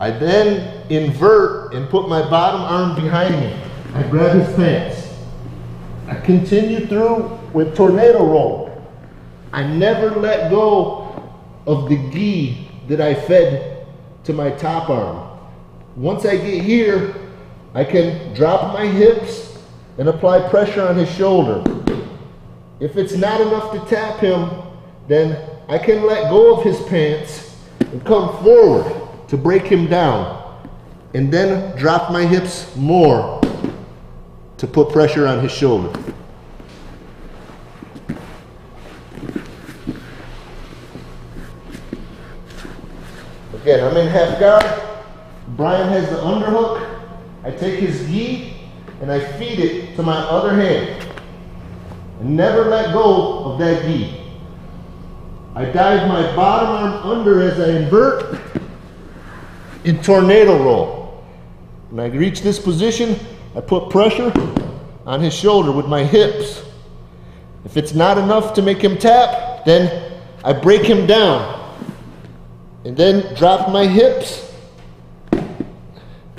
Speaker 2: I then invert and put my bottom arm behind me. I grab his pants. I continue through with tornado roll. I never let go of the gi that I fed to my top arm. Once I get here, I can drop my hips and apply pressure on his shoulder. If it's not enough to tap him, then I can let go of his pants and come forward to break him down, and then drop my hips more to put pressure on his shoulder. Again, I'm in half guard. Brian has the underhook. I take his gi and I feed it to my other hand. And never let go of that gi. I dive my bottom arm under as I invert in tornado roll. When I reach this position, I put pressure on his shoulder with my hips. If it's not enough to make him tap, then I break him down and then drop my hips,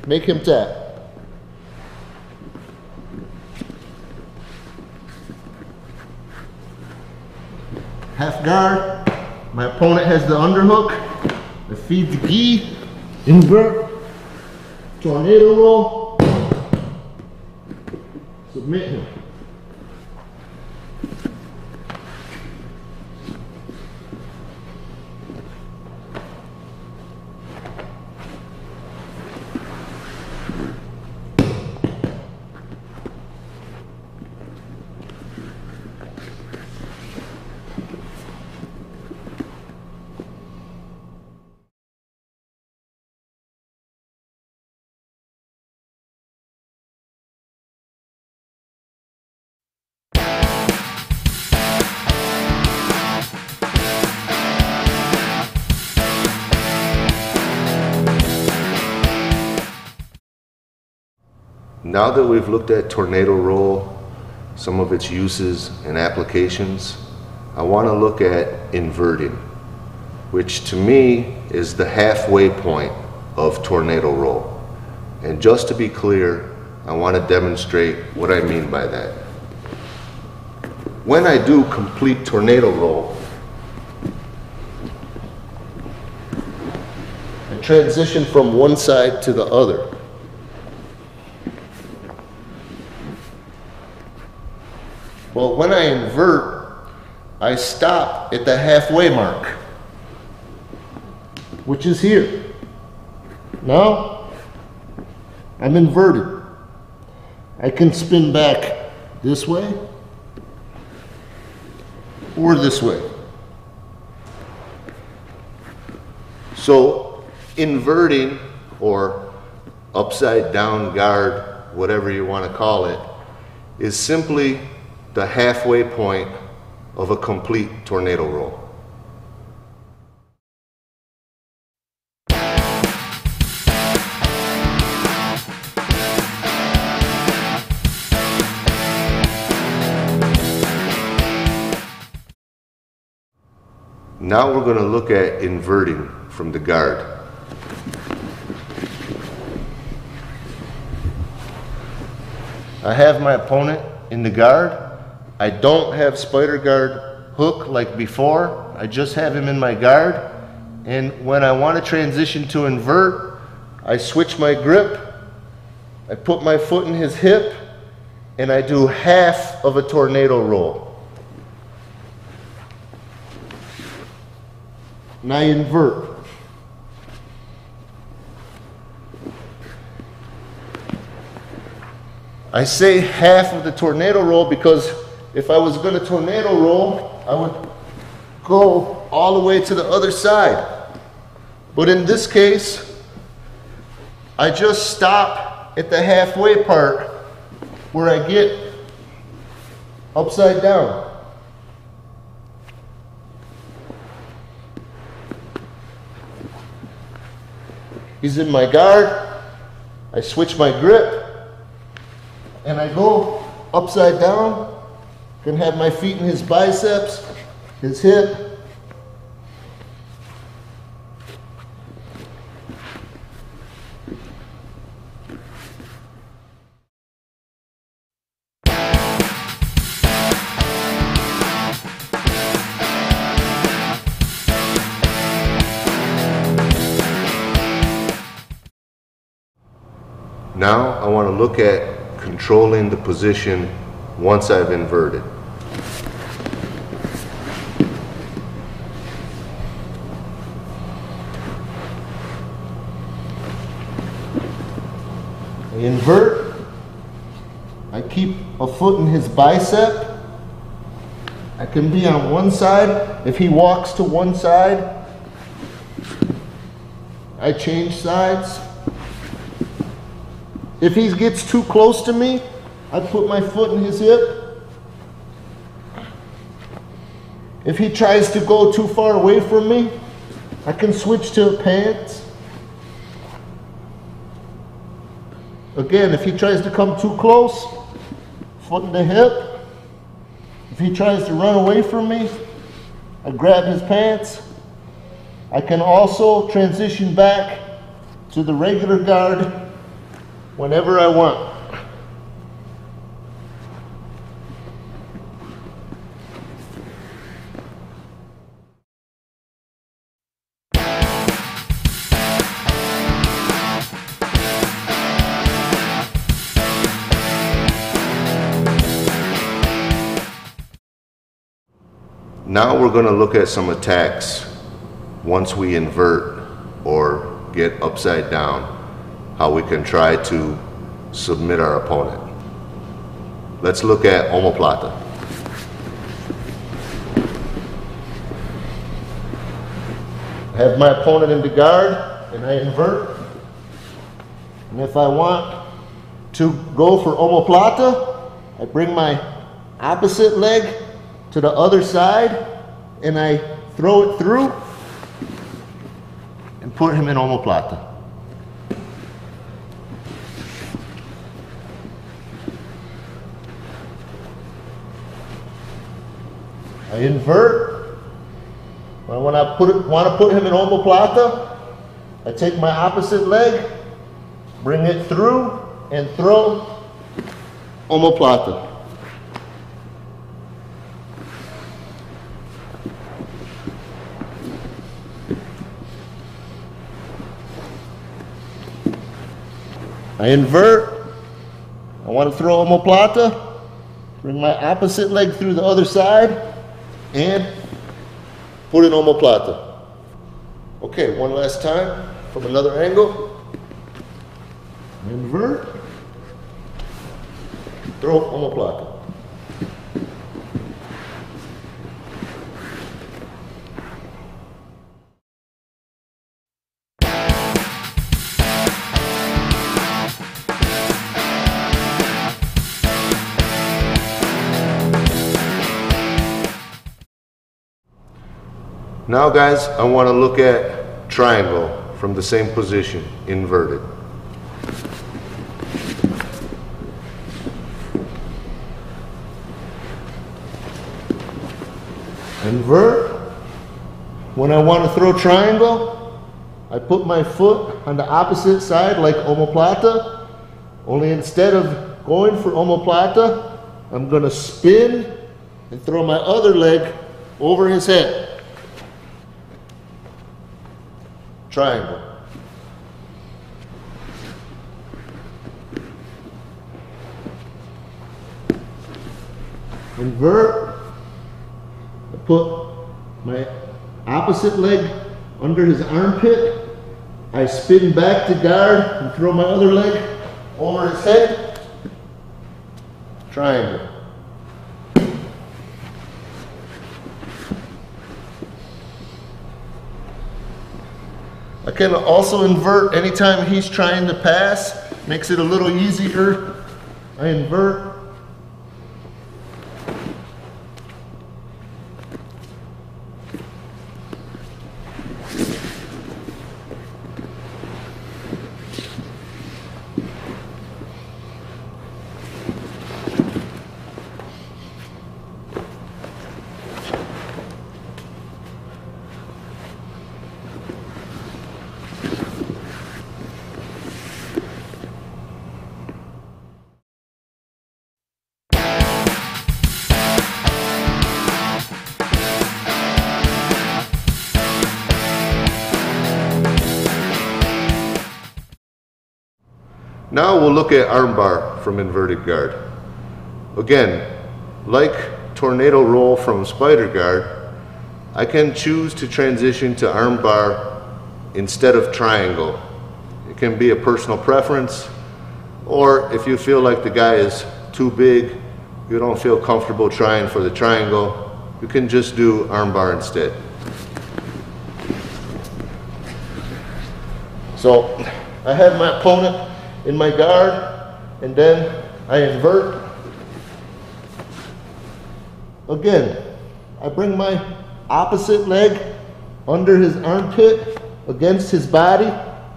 Speaker 2: make him tap. Half guard, my opponent has the underhook. I feed the gi, invert, tornado roll, submit him.
Speaker 1: Now that we've looked at tornado roll, some of its uses and applications, I want to look at inverting, which to me is the halfway point of tornado roll. And just to be clear, I want to demonstrate what I mean by that. When I do complete tornado roll,
Speaker 2: I transition from one side to the other. Well, when I invert, I stop at the halfway mark, which is here. Now, I'm inverted. I can spin back this way or this way. So, inverting, or upside down guard, whatever you want to call it, is simply the halfway point of a complete tornado roll. Now we're going to look at inverting from the guard. I have my opponent in the guard. I don't have spider guard hook like before. I just have him in my guard. And when I want to transition to invert, I switch my grip. I put my foot in his hip and I do half of a tornado roll. And I invert. I say half of the tornado roll because if I was going to tornado roll, I would go all the way to the other side. But in this case, I just stop at the halfway part where I get upside down. He's in my guard. I switch my grip and I go upside down. Can have my feet in his biceps, his hip.
Speaker 1: Now I want to look at controlling the position once I've inverted.
Speaker 2: I invert. I keep a foot in his bicep. I can be on one side. If he walks to one side, I change sides. If he gets too close to me, I put my foot in his hip. If he tries to go too far away from me, I can switch to pants. Again, if he tries to come too close, foot in the hip. If he tries to run away from me, I grab his pants. I can also transition back to the regular guard whenever I want.
Speaker 1: Now we're going to look at some attacks once we invert or get upside down, how we can try to submit our opponent. Let's look at omoplata.
Speaker 2: I have my opponent in the guard and I invert. And if I want to go for omoplata, I bring my opposite leg to the other side and I throw it through and put him in omoplata. I invert. When I want to put him in omoplata, I take my opposite leg, bring it through, and throw omoplata. I invert. I want to throw omoplata, bring my opposite leg through the other side, and put in omoplata. Okay, one last time from another angle. Invert. Throw omoplata.
Speaker 1: Now guys, I want to look at triangle from the same position, inverted.
Speaker 2: Invert. When I want to throw triangle, I put my foot on the opposite side like omoplata, only instead of going for omoplata, I'm gonna spin and throw my other leg over his head. Triangle. Invert. I put my opposite leg under his armpit. I spin back to guard and throw my other leg over his head. Triangle. I can also invert anytime he's trying to pass. Makes it a little easier. I invert.
Speaker 1: Now we'll look at armbar from inverted guard. Again, like tornado roll from spider guard, I can choose to transition to armbar instead of triangle. It can be a personal preference, or if you feel like the guy is too big, you don't feel comfortable trying for the triangle, you can just do armbar instead.
Speaker 2: So I have my opponent in my guard, and then I invert. Again, I bring my opposite leg under his armpit against his body.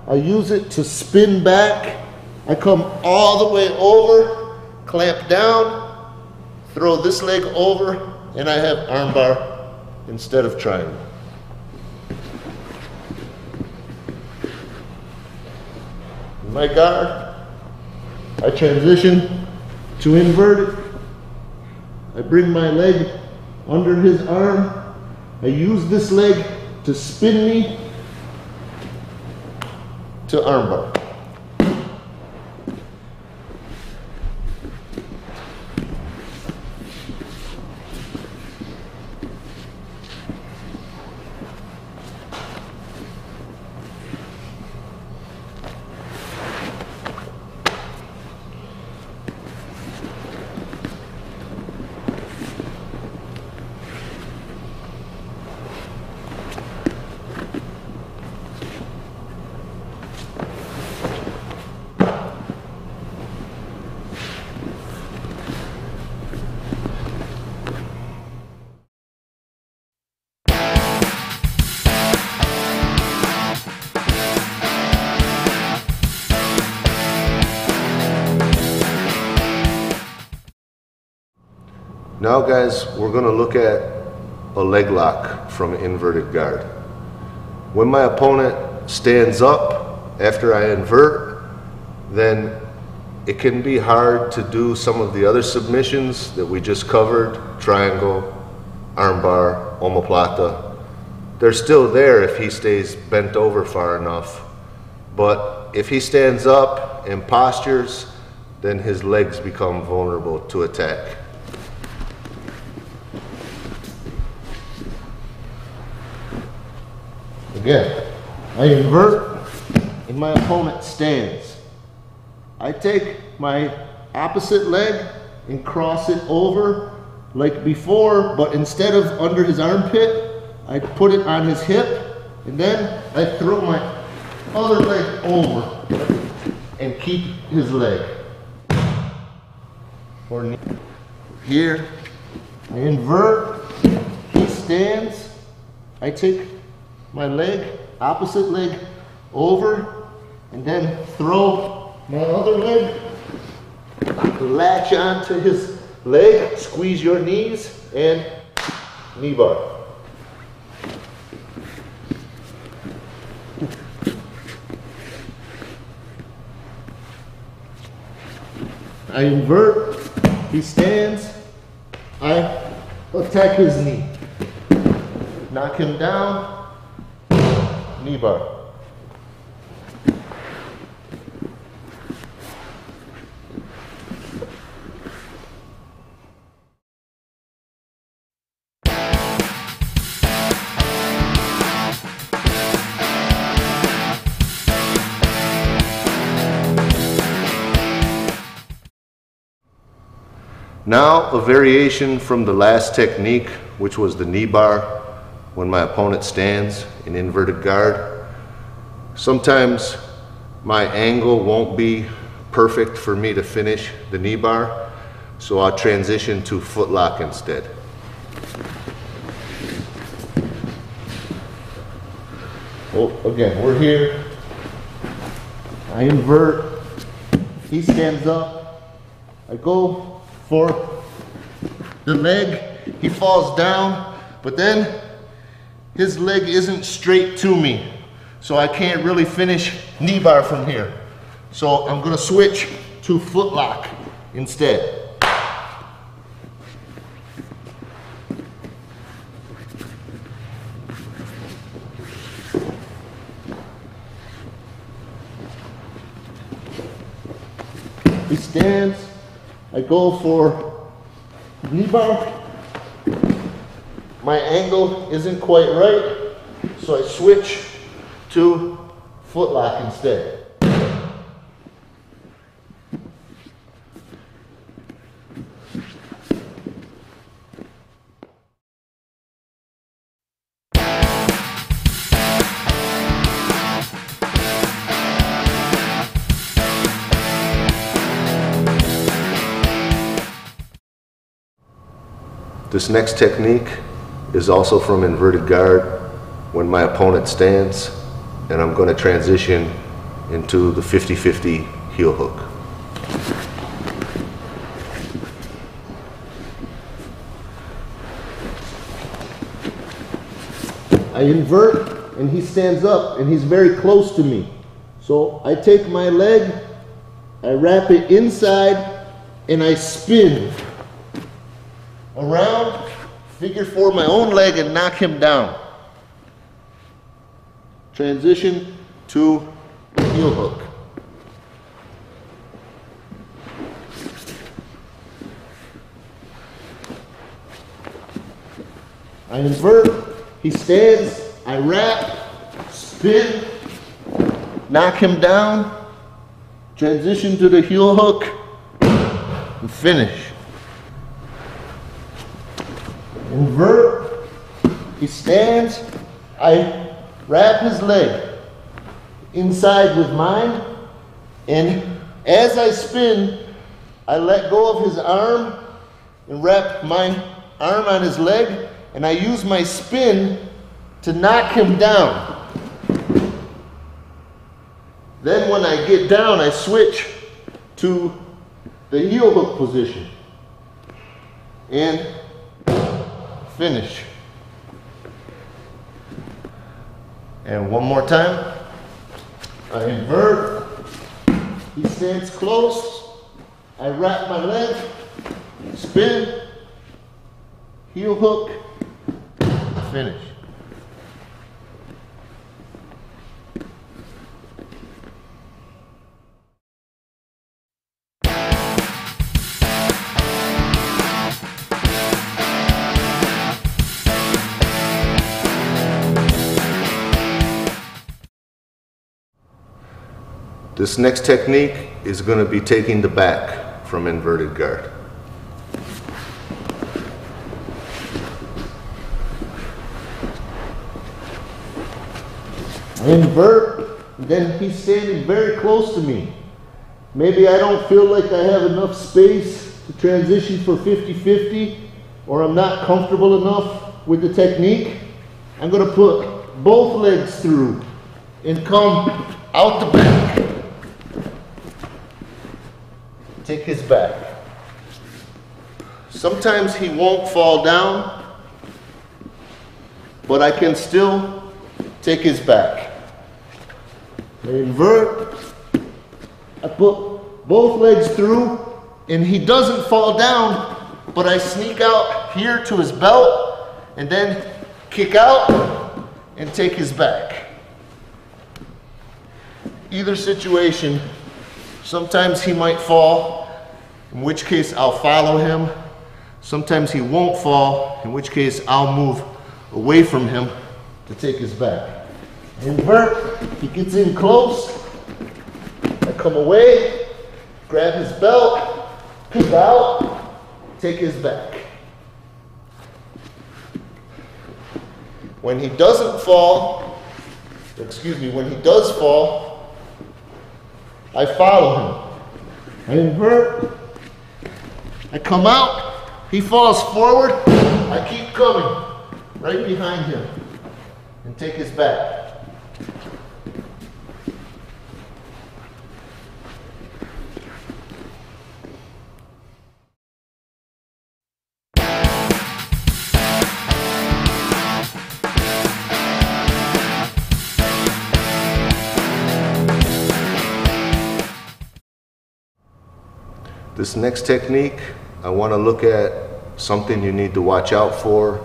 Speaker 2: I use it to spin back. I come all the way over, clamp down, throw this leg over, and I have armbar instead of triangle. My guard, I transition to invert it. I bring my leg under his arm. I use this leg to spin me to armbar.
Speaker 1: Now guys, we're going to look at a leg lock from inverted guard. When my opponent stands up after I invert, then it can be hard to do some of the other submissions that we just covered, triangle, armbar, omoplata. They're still there if he stays bent over far enough, but if he stands up and postures, then his legs become vulnerable to attack.
Speaker 2: Again, I invert and my opponent stands. I take my opposite leg and cross it over like before, but instead of under his armpit, I put it on his hip, and then I throw my other leg over and keep his leg. Or here, I invert, he stands, I take my leg, opposite leg, over, and then throw my other leg, latch onto his leg, squeeze your knees, and knee bar. I invert, he stands, I attack his knee. Knock him down, knee bar.
Speaker 1: Now, a variation from the last technique, which was the knee bar when my opponent stands in inverted guard. Sometimes my angle won't be perfect for me to finish the knee bar, so I'll transition to foot lock instead.
Speaker 2: Oh, again, we're here. I invert, he stands up, I go for the leg, he falls down, but then his leg isn't straight to me, so I can't really finish knee bar from here. So I'm gonna switch to foot lock instead. He stands, I go for knee bar. My angle isn't quite right, so I switch to foot lock instead.
Speaker 1: This next technique is also from inverted guard when my opponent stands, and I'm going to transition into the 50-50 heel hook.
Speaker 2: I invert and he stands up and he's very close to me. So I take my leg, I wrap it inside and I spin around, figure four my own leg and knock him down. Transition to heel hook. I invert, he stands, I wrap, spin, knock him down, transition to the heel hook, and finish. Invert, he stands, I wrap his leg inside with mine, and as I spin, I let go of his arm and wrap my arm on his leg, and I use my spin to knock him down. Then when I get down, I switch to the heel hook position and finish. And one more time. I invert, he stands close, I wrap my leg, spin, heel hook, finish.
Speaker 1: This next technique is going to be taking the back from inverted guard.
Speaker 2: I invert, then he's standing very close to me. Maybe I don't feel like I have enough space to transition for 50-50, or I'm not comfortable enough with the technique. I'm going to put both legs through and come out the back. Take his back. Sometimes he won't fall down, but I can still take his back. I invert, I put both legs through, and he doesn't fall down, but I sneak out here to his belt and then kick out and take his back. Either situation, sometimes he might fall, in which case I'll follow him. Sometimes he won't fall, in which case I'll move away from him to take his back. Invert, he gets in close, I come away, grab his belt, kick out, take his back. When he doesn't fall, when he does fall, I follow him. I invert, I come out, he falls forward, I keep coming right behind him and take his back.
Speaker 1: This next technique, I want to look at something you need to watch out for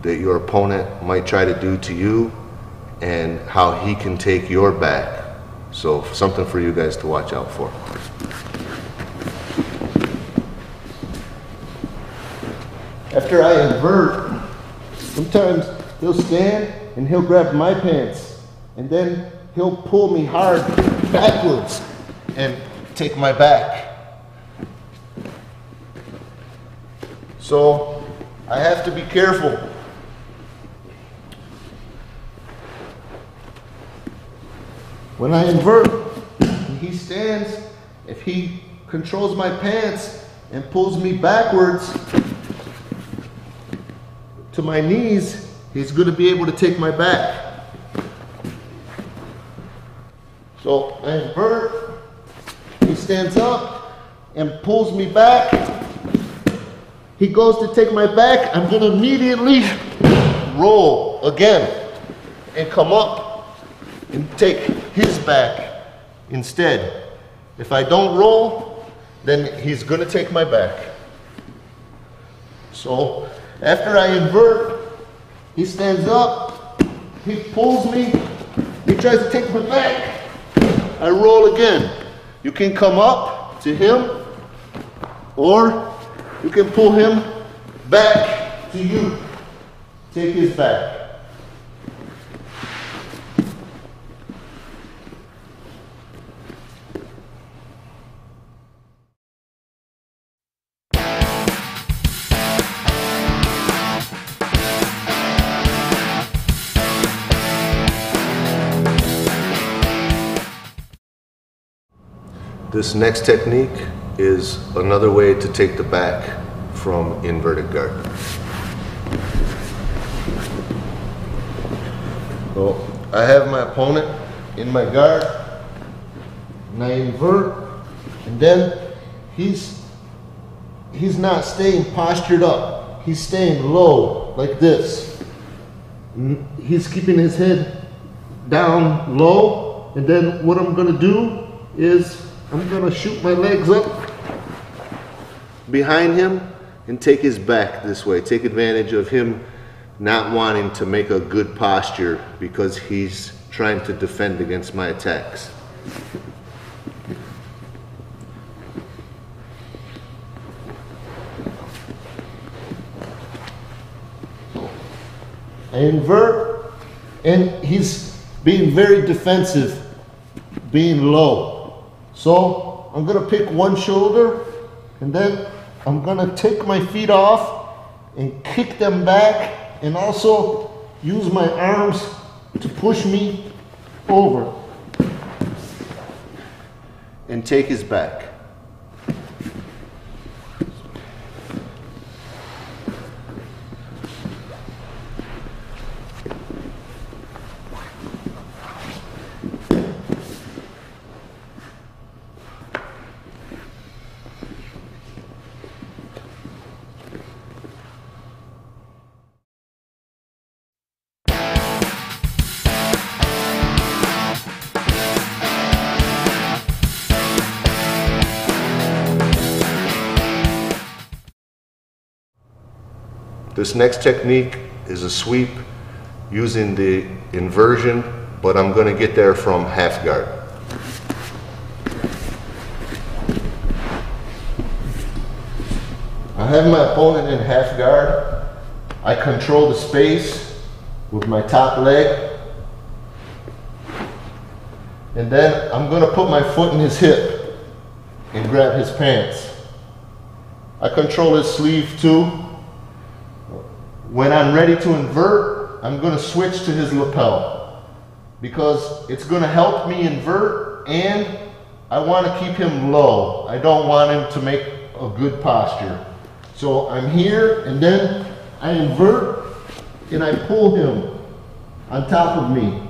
Speaker 1: that your opponent might try to do to you and how he can take your back. So something for you guys to watch out for.
Speaker 2: After I invert, sometimes he'll stand and he'll grab my pants and then he'll pull me hard backwards and take my back. So I have to be careful. When I invert and he stands, if he controls my pants and pulls me backwards to my knees, he's going to be able to take my back. So I invert, he stands up and pulls me back. He goes to take my back, I'm going to immediately roll again and come up and take his back instead. If I don't roll, then he's going to take my back. So after I invert, he stands up, he pulls me, he tries to take my back, I roll again. You can come up to him or you can pull him back to you. Take his back.
Speaker 1: This next technique is another way to take the back from inverted guard.
Speaker 2: So I have my opponent in my guard and I invert, and then he's not staying postured up. He's staying low like this. He's keeping his head down low, and then what I'm going to do is I'm going to shoot my legs up behind him and take his back this way. Take advantage of him not wanting to make a good posture because he's trying to defend against my attacks. I invert, and he's being very defensive, being low. So I'm going to pick one shoulder, and then I'm going to take my feet off and kick them back, and also use my arms to push me over.
Speaker 1: And take his back. This next technique is a sweep using the inversion, but I'm going to get there from half guard.
Speaker 2: I have my opponent in half guard. I control the space with my top leg. And then I'm going to put my foot in his hip and grab his pants. I control his sleeve too. When I'm ready to invert, I'm going to switch to his lapel because it's going to help me invert, and I want to keep him low. I don't want him to make a good posture. So I'm here, and then I invert and I pull him on top of me.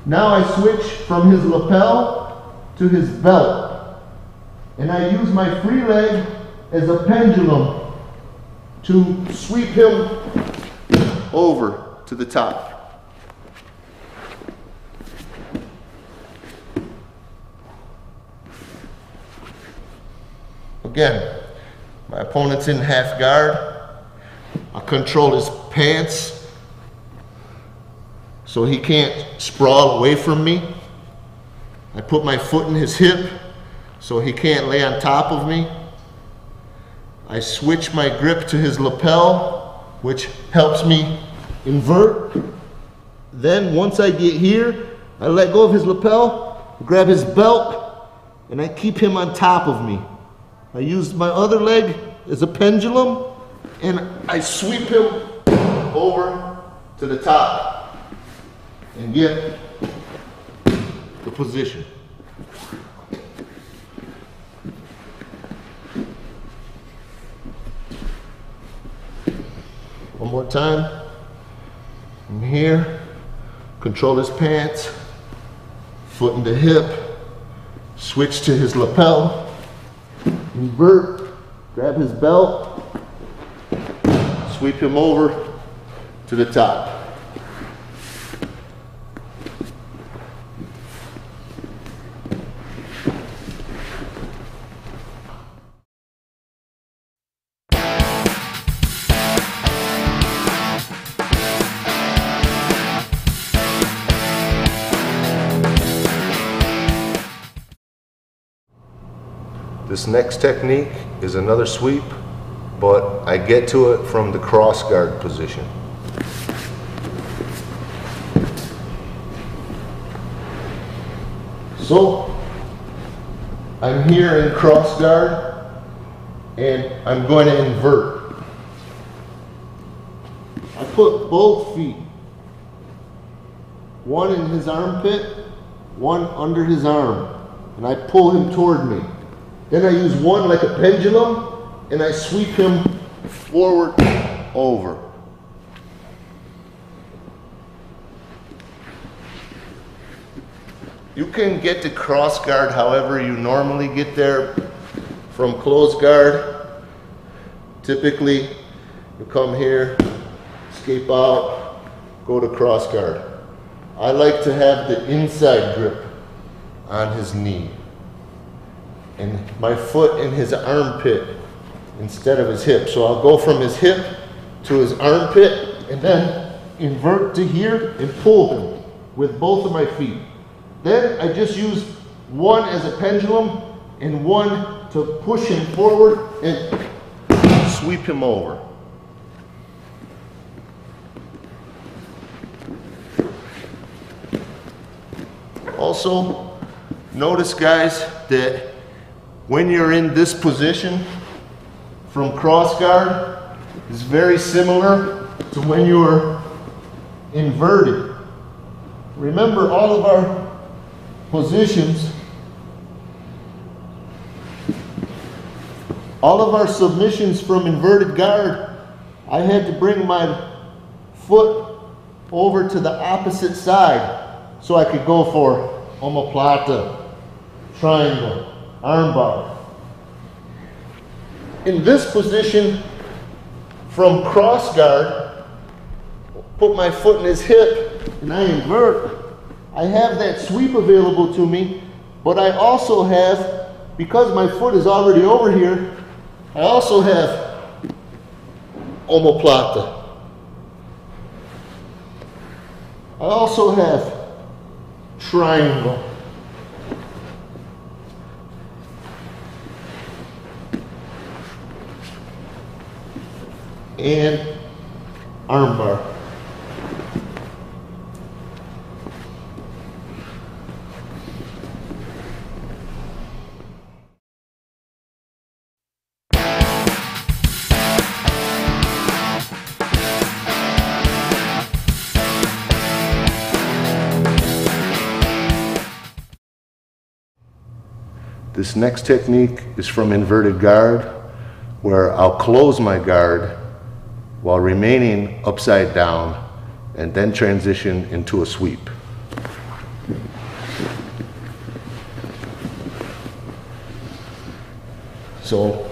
Speaker 2: Now I switch from his lapel to his belt, and I use my free leg as a pendulum to sweep him over to the top. Again, my opponent's in half guard. I control his pants so he can't sprawl away from me. I put my foot in his hip so he can't lay on top of me. I switch my grip to his lapel, which helps me invert. Then once I get here, I let go of his lapel, grab his belt, and I keep him on top of me. I use my other leg as a pendulum, and I sweep him over to the top and get the position. One more time. I'm here, control his pants, foot in the hip, switch to his lapel, invert, grab his belt, sweep him over to the top.
Speaker 1: This next technique is another sweep, but I get to it from the cross guard position.
Speaker 2: So I'm here in cross guard, and I'm going to invert. I put both feet, one in his armpit, one under his arm, and I pull him toward me. Then I use one like a pendulum, and I sweep him forward, over. You can get to cross guard however you normally get there from close guard. Typically, you come here, escape out, go to cross guard. I like to have the inside grip on his knee and my foot in his armpit instead of his hip. So I'll go from his hip to his armpit and then invert to here and pull him with both of my feet. Then I just use one as a pendulum and one to push him forward and sweep him over. Also, notice guys that when you're in this position from cross guard, it's very similar to when you're inverted. Remember, all of our positions, all of our submissions from inverted guard, I had to bring my foot over to the opposite side so I could go for omoplata, triangle, armbar. In this position from cross guard, put my foot in his hip and I invert. I have that sweep available to me, but I also have, because my foot is already over here, I also have omoplata. I also have triangle. And armbar.
Speaker 1: This next technique is from inverted guard, where I'll close my guard while remaining upside down and then transition into a sweep.
Speaker 2: So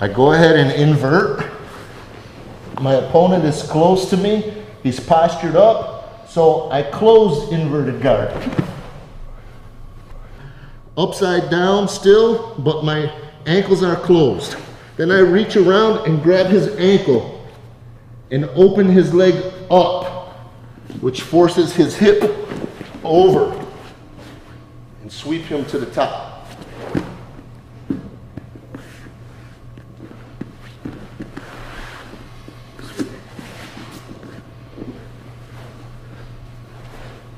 Speaker 2: I go ahead and invert. My opponent is close to me. He's postured up, so I close inverted guard. Upside down still, but my ankles are closed. Then I reach around and grab his ankle and open his leg up, which forces his hip over and sweep him to the top.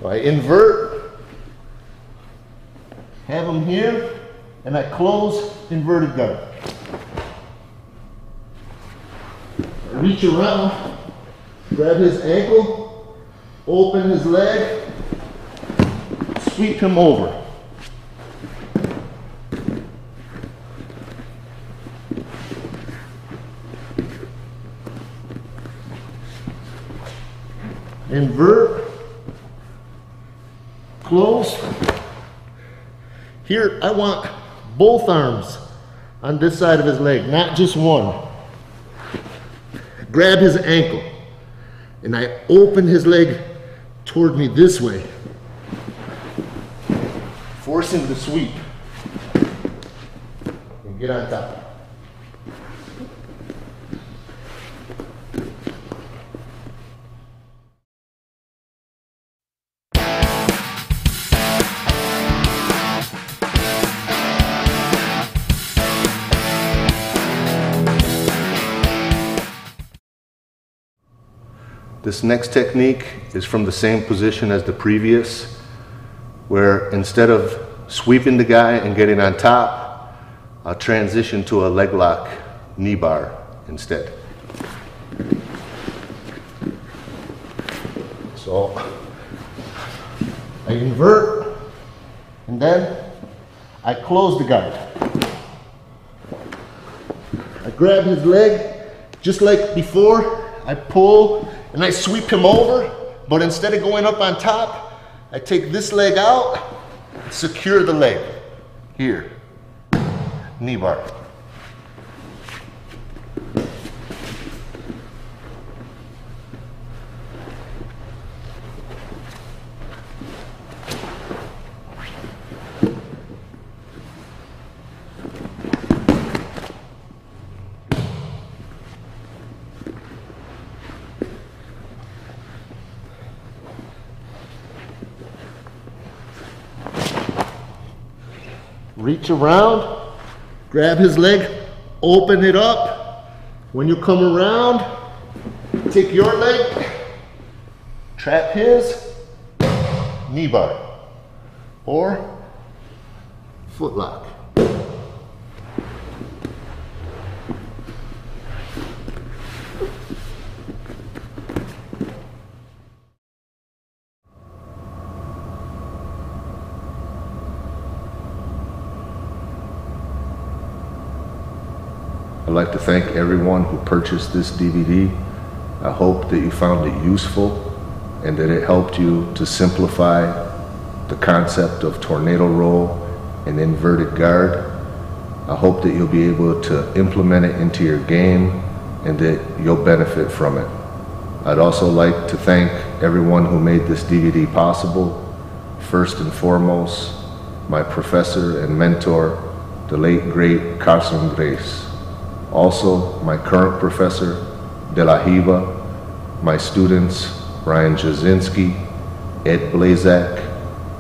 Speaker 2: I invert, have him here, and I close inverted guard. I reach around, grab his ankle, open his leg, sweep him over. Invert, close. Here, I want both arms on this side of his leg, not just one. Grab his ankle, and I open his leg toward me this way, forcing the sweep, and get on top.
Speaker 1: This next technique is from the same position as the previous, where instead of sweeping the guy and getting on top, I'll transition to a leg lock knee bar instead.
Speaker 2: So I invert, and then I close the guard. I grab his leg, just like before, I pull and I sweep him over, but instead of going up on top, I take this leg out, secure the leg. Here, knee bar. Reach around, grab his leg, open it up. When you come around, take your leg, trap his, knee bar, or foot lock.
Speaker 1: I'd like to thank everyone who purchased this DVD. I hope that you found it useful and that it helped you to simplify the concept of tornado roll and inverted guard. I hope that you'll be able to implement it into your game and that you'll benefit from it. I'd also like to thank everyone who made this DVD possible. First and foremost, my professor and mentor, the late great Carson Grace. Also, my current professor, De La Hiva, my students, Ryan Jasinski, Ed Blazak,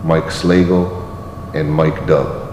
Speaker 1: Mike Slagle, and Mike Dub.